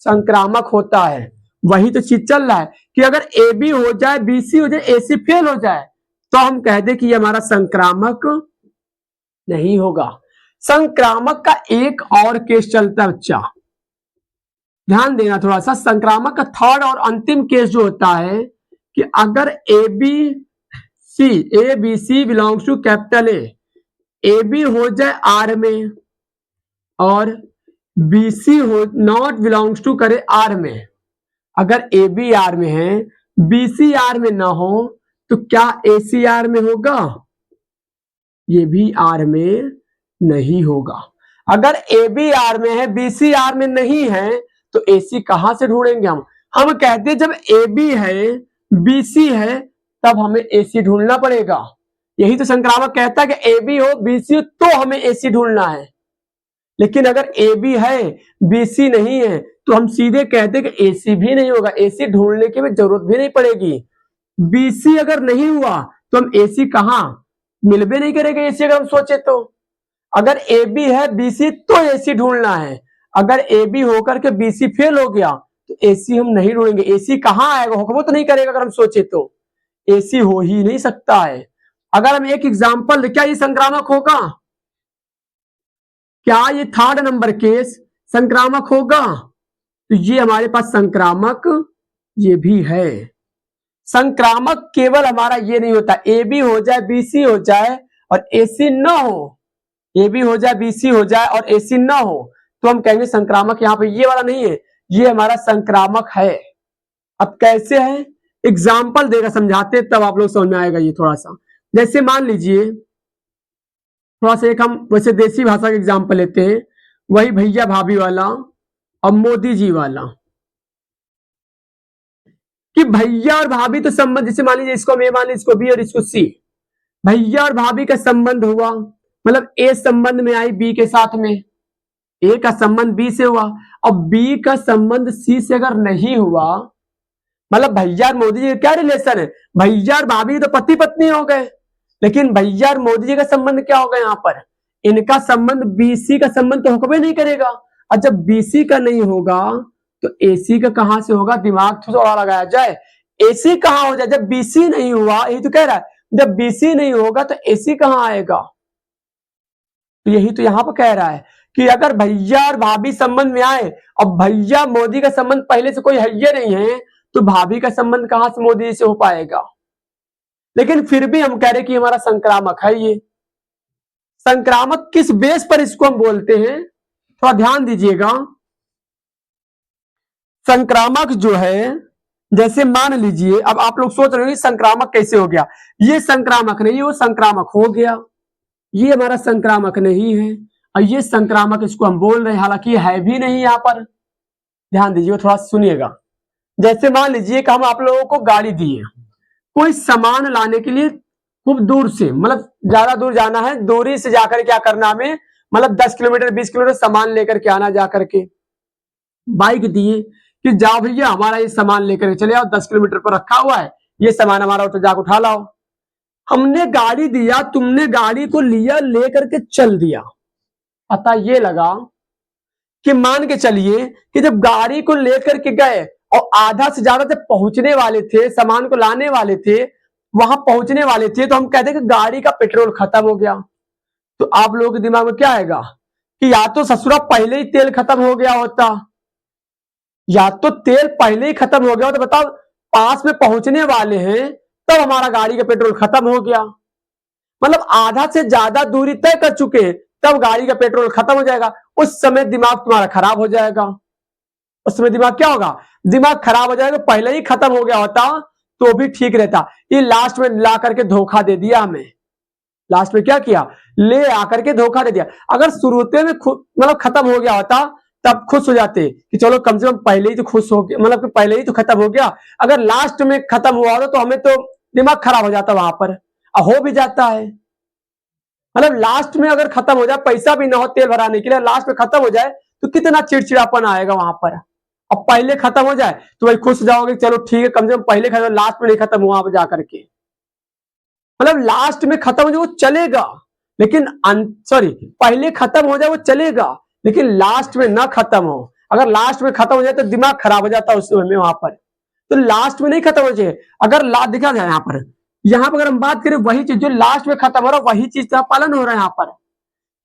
संक्रामक होता है। वही तो चीज चल रहा है कि अगर AB हो जाए, BC हो जाए, AC फेल हो जाए, तो हम कह दे कि ये हमारा संक्रामक नहीं होगा। संक्रामक का एक और केस चलता है बच्चा, ध्यान देना थोड़ा सा। संक्रामक का थर्ड और अंतिम केस जो होता है कि अगर ABC belongs to capital AB हो जाए R में और BC हो नॉट बिलोंग्स टू करे R में, अगर AB R में है, BC R में ना हो, तो क्या AC R में होगा, ये भी R में नहीं होगा। अगर AB R में है, BC R में नहीं है, तो AC कहां से ढूंढेंगे हम कहते हैं जब AB है, BC है, तब हमें AC ढूंढना पड़ेगा। यही तो संक्रामक कहता है कि AB हो, BC हो, तो हमें AC ढूंढना है। लेकिन अगर AB है, BC नहीं है, तो हम सीधे कहते हैं कि AC भी नहीं होगा, AC ढूंढने की जरूरत भी नहीं पड़ेगी। BC अगर नहीं हुआ तो हम AC कहां मिलबे नहीं करेगा AC, अगर हम सोचे तो। अगर AB है, BC तो AC ढूंढना है, अगर AB होकर के BC फेल हो गया तो AC हम नहीं ढूंढेंगे। AC कहां आएगा, हुक्म तो नहीं करेगा, अगर हम सोचे तो AC हो ही नहीं सकता है। अगर हम एक एग्जांपल, क्या ये संक्रामक होगा, क्या ये थर्ड नंबर केस संक्रामक होगा, तो ये हमारे पास संक्रामक ये भी है। संक्रामक केवल हमारा ये नहीं होता, AB हो जाए, BC हो जाए और AC ना हो, AB हो जाए, BC हो जाए और AC ना हो, तो हम कहेंगे संक्रामक। यहां पे ये वाला नहीं है, ये हमारा संक्रामक है। अब कैसे है, एग्जाम्पल देगा समझाते तब आप लोग समझ में आएगा ये थोड़ा सा। जैसे मान लीजिए थोड़ा सा एक हम वैसे देसी भाषा का एग्जाम्पल लेते हैं, वही भैया भाभी वाला और मोदी जी वाला, कि भैया और भाभी तो संबंध, जैसे मान लीजिए इसको ए मान लीजिए, इसको बी और इसको सी, भैया और भाभी का संबंध हुआ, मतलब ए संबंध में आई बी के साथ में, ए का संबंध बी से हुआ और बी का संबंध सी से अगर नहीं हुआ, मतलब भैया और मोदी जी का क्या रिलेशन है, भैया और भाभी तो पति पत्नी हो गए, लेकिन भैया और मोदी जी का संबंध क्या होगा, यहाँ पर इनका संबंध बीसी का संबंध तो हुक्म नहीं करेगा। और जब बीसी का नहीं होगा तो एसी का कहां से होगा, दिमाग थोड़ा लगाया जाए, एसी कहां हो जाए, जब बीसी नहीं हुआ, यही तो कह रहा है, जब बीसी नहीं होगा तो एसी कहां आएगा। तो यही तो यहां पर कह रहा है कि अगर भैया और भाभी संबंध में आए और भैया मोदी का संबंध पहले से कोई है ये नहीं है, तो भाभी का संबंध कहां से मोदी से हो पाएगा। लेकिन फिर भी हम कह रहे कि हमारा संक्रामक है। ये संक्रामक किस बेस पर इसको हम बोलते हैं, थोड़ा ध्यान दीजिएगा। संक्रामक जो है, जैसे मान लीजिए, अब आप लोग सोच रहे हो संक्रामक कैसे हो गया, ये संक्रामक नहीं, वो संक्रामक हो गया, ये हमारा संक्रामक नहीं है और ये संक्रामक इसको हम बोल रहे हैं, हालांकि है भी नहीं। यहां पर ध्यान दीजिए, थोड़ा सुनिएगा। जैसे मान लीजिए कि हम आप लोगों को गाड़ी दिए, कोई सामान लाने के लिए खूब दूर से, मतलब ज्यादा दूर जाना है, दूरी से जाकर क्या करना हमें, मतलब 10 किलोमीटर 20 किलोमीटर सामान लेकर के आना, जाकर के बाइक दिए कि जाओ भैया हमारा ये सामान लेकर चले आओ, 10 किलोमीटर पर रखा हुआ है, ये सामान हमारा तो जाकर उठा लाओ। हमने गाड़ी दिया, तुमने गाड़ी को लिया, लेकर के चल दिया, पता ये लगा कि मान के चलिए कि जब गाड़ी को लेकर के गए और आधा से ज्यादा जब पहुंचने वाले थे, सामान को लाने वाले थे, वहां पहुंचने वाले थे, तो हम कहते हैं कि गाड़ी का पेट्रोल खत्म हो गया। तो आप लोगों के दिमाग में क्या आएगा कि या तो ससुरा पहले ही तेल खत्म हो गया होता, या तो तेल पहले ही खत्म हो गया होता। बताओ, पास में पहुंचने वाले हैं तब हमारा गाड़ी का पेट्रोल खत्म हो गया, मतलब आधा से ज्यादा दूरी तय कर चुके हैं तब गाड़ी का पेट्रोल खत्म हो जाएगा। उस समय दिमाग तुम्हारा खराब हो जाएगा। उस समय दिमाग क्या होगा, दिमाग खराब हो जाएगा। पहले ही खत्म हो गया होता तो भी ठीक रहता। ये लास्ट में ला करके धोखा दे दिया हमें। लास्ट में क्या किया, ले आकर के धोखा दे दिया। अगर शुरुआत में मतलब खत्म हो गया होता तब खुश हो जाते कि चलो कम से कम पहले ही तो खुश हो गया, मतलब पहले ही तो खत्म हो गया। अगर लास्ट में खत्म हुआ होता तो हमें तो दिमाग खराब हो जाता वहां पर, हो भी जाता है। मतलब लास्ट में अगर खत्म हो जाए, पैसा भी ना हो तेल भराने के लिए, लास्ट में खत्म हो जाए तो कितना चिड़चिड़ापन आएगा वहां पर। अब पहले खत्म हो जाए तो भाई खुश जाओगे, चलो ठीक है कम से कम पहले खत्म, लास्ट में नहीं खत्म हुआ अब जाकर के। मतलब लास्ट में खत्म हो जाए वो चलेगा, लेकिन सॉरी पहले खत्म हो जाए वो चलेगा, लेकिन लास्ट में ना खत्म हो। अगर लास्ट में खत्म हो जाए तो दिमाग खराब हो जाता है उस समय में वहां पर। तो लास्ट में नहीं खत्म हो जाए। अगर देखा जाए यहाँ पर अगर हम बात करें वही चीज जो लास्ट में खत्म हो रहा है, वही चीज का पालन हो रहा है यहाँ पर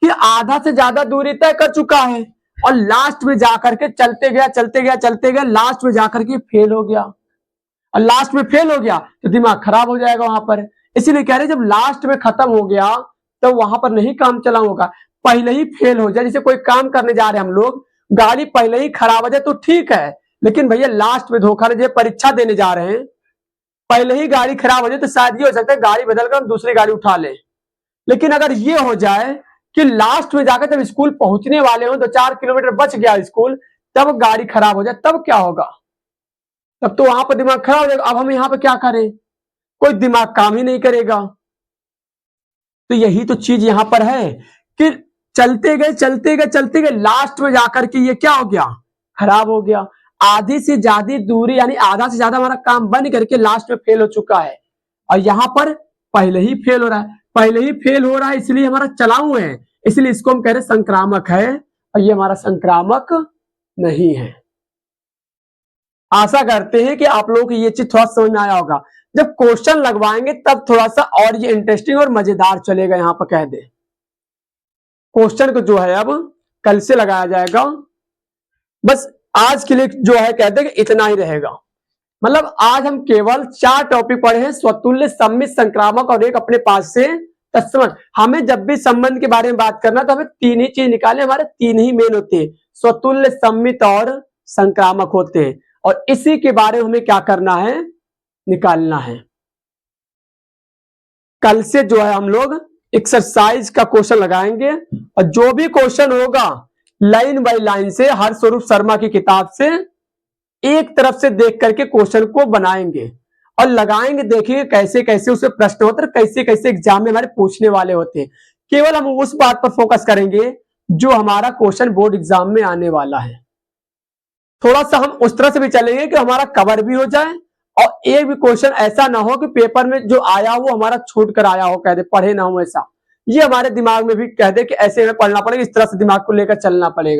कि आधा से ज्यादा दूरी तय कर चुका है और लास्ट में जाकर के चलते गया चलते गया चलते गया, लास्ट में जाकर के फेल हो गया। और लास्ट में फेल हो गया तो दिमाग खराब हो जाएगा वहां पर। इसीलिए कह रहे जब लास्ट में खत्म हो गया तो वहां पर नहीं काम चला होगा। पहले ही फेल हो जाए, जैसे कोई काम करने जा रहे हैं हम लोग, गाड़ी पहले ही खराब हो जाए तो ठीक है, लेकिन भैया लास्ट में धोखा दे, परीक्षा देने जा रहे हैं, पहले ही गाड़ी खराब हो जाए तो शायद ये हो सकता है गाड़ी बदलकर हम दूसरी गाड़ी उठा ले। लेकिन अगर ये हो जाए कि लास्ट में जाकर जब स्कूल पहुंचने वाले हो, 2-4 किलोमीटर बच गया स्कूल, तब गाड़ी खराब हो जाए, तब क्या होगा, तब तो वहां पर दिमाग खराब हो जाएगा। अब हम यहाँ पर क्या करें, कोई दिमाग काम ही नहीं करेगा। तो यही तो चीज यहां पर है कि चलते गए चलते गए चलते गए, लास्ट में जाकर के ये क्या हो गया, खराब हो गया। आधी से ज्यादा दूरी यानी आधा से ज्यादा हमारा काम बन करके लास्ट में फेल हो चुका है, और यहां पर पहले ही फेल हो रहा है। पहले ही फेल हो रहा है इसलिए हमारा चलाऊ है, इसलिए इसको हम कह रहे संक्रामक है, और ये हमारा संक्रामक नहीं है। आशा करते हैं कि आप लोगों को ये चीज थोड़ा समझ में आया होगा। जब क्वेश्चन लगवाएंगे तब थोड़ा सा और ये इंटरेस्टिंग और मजेदार चलेगा। यहां पर कह दे क्वेश्चन को जो है अब कल से लगाया जाएगा। बस आज के लिए जो है कहते हैं कि इतना ही रहेगा। मतलब आज हम केवल 4 टॉपिक पढ़े हैं, स्वतुल्य, सम्मित, संक्रामक और एक अपने पास से तत्सम। हमें जब भी संबंध के बारे में बात करना तो हमें 3 ही चीज निकाले, हमारे 3 ही मेन होते हैं, स्वतुल्य, सम्मित और संक्रामक होते हैं, और इसी के बारे में हमें क्या करना है, निकालना है। कल से जो है हम लोग एक्सरसाइज का क्वेश्चन लगाएंगे, और जो भी क्वेश्चन होगा लाइन बाय लाइन से हरस्वरूप शर्मा की किताब से एक तरफ से देख करके क्वेश्चन को बनाएंगे और लगाएंगे। देखिए कैसे कैसे उससे प्रश्न होते हैं, कैसे कैसे एग्जाम में हमारे पूछने वाले होते हैं। केवल हम उस बात पर फोकस करेंगे जो हमारा क्वेश्चन बोर्ड एग्जाम में आने वाला है। थोड़ा सा हम उस तरह से भी चलेंगे कि हमारा कवर भी हो जाए, और एक भी क्वेश्चन ऐसा ना हो कि पेपर में जो आया वो हमारा छूट कर आया हो, कह दे पढ़े ना हो ऐसा। ये हमारे दिमाग में भी कह दे कि ऐसे में पढ़ना पड़ेगा, इस तरह से दिमाग को लेकर चलना पड़ेगा।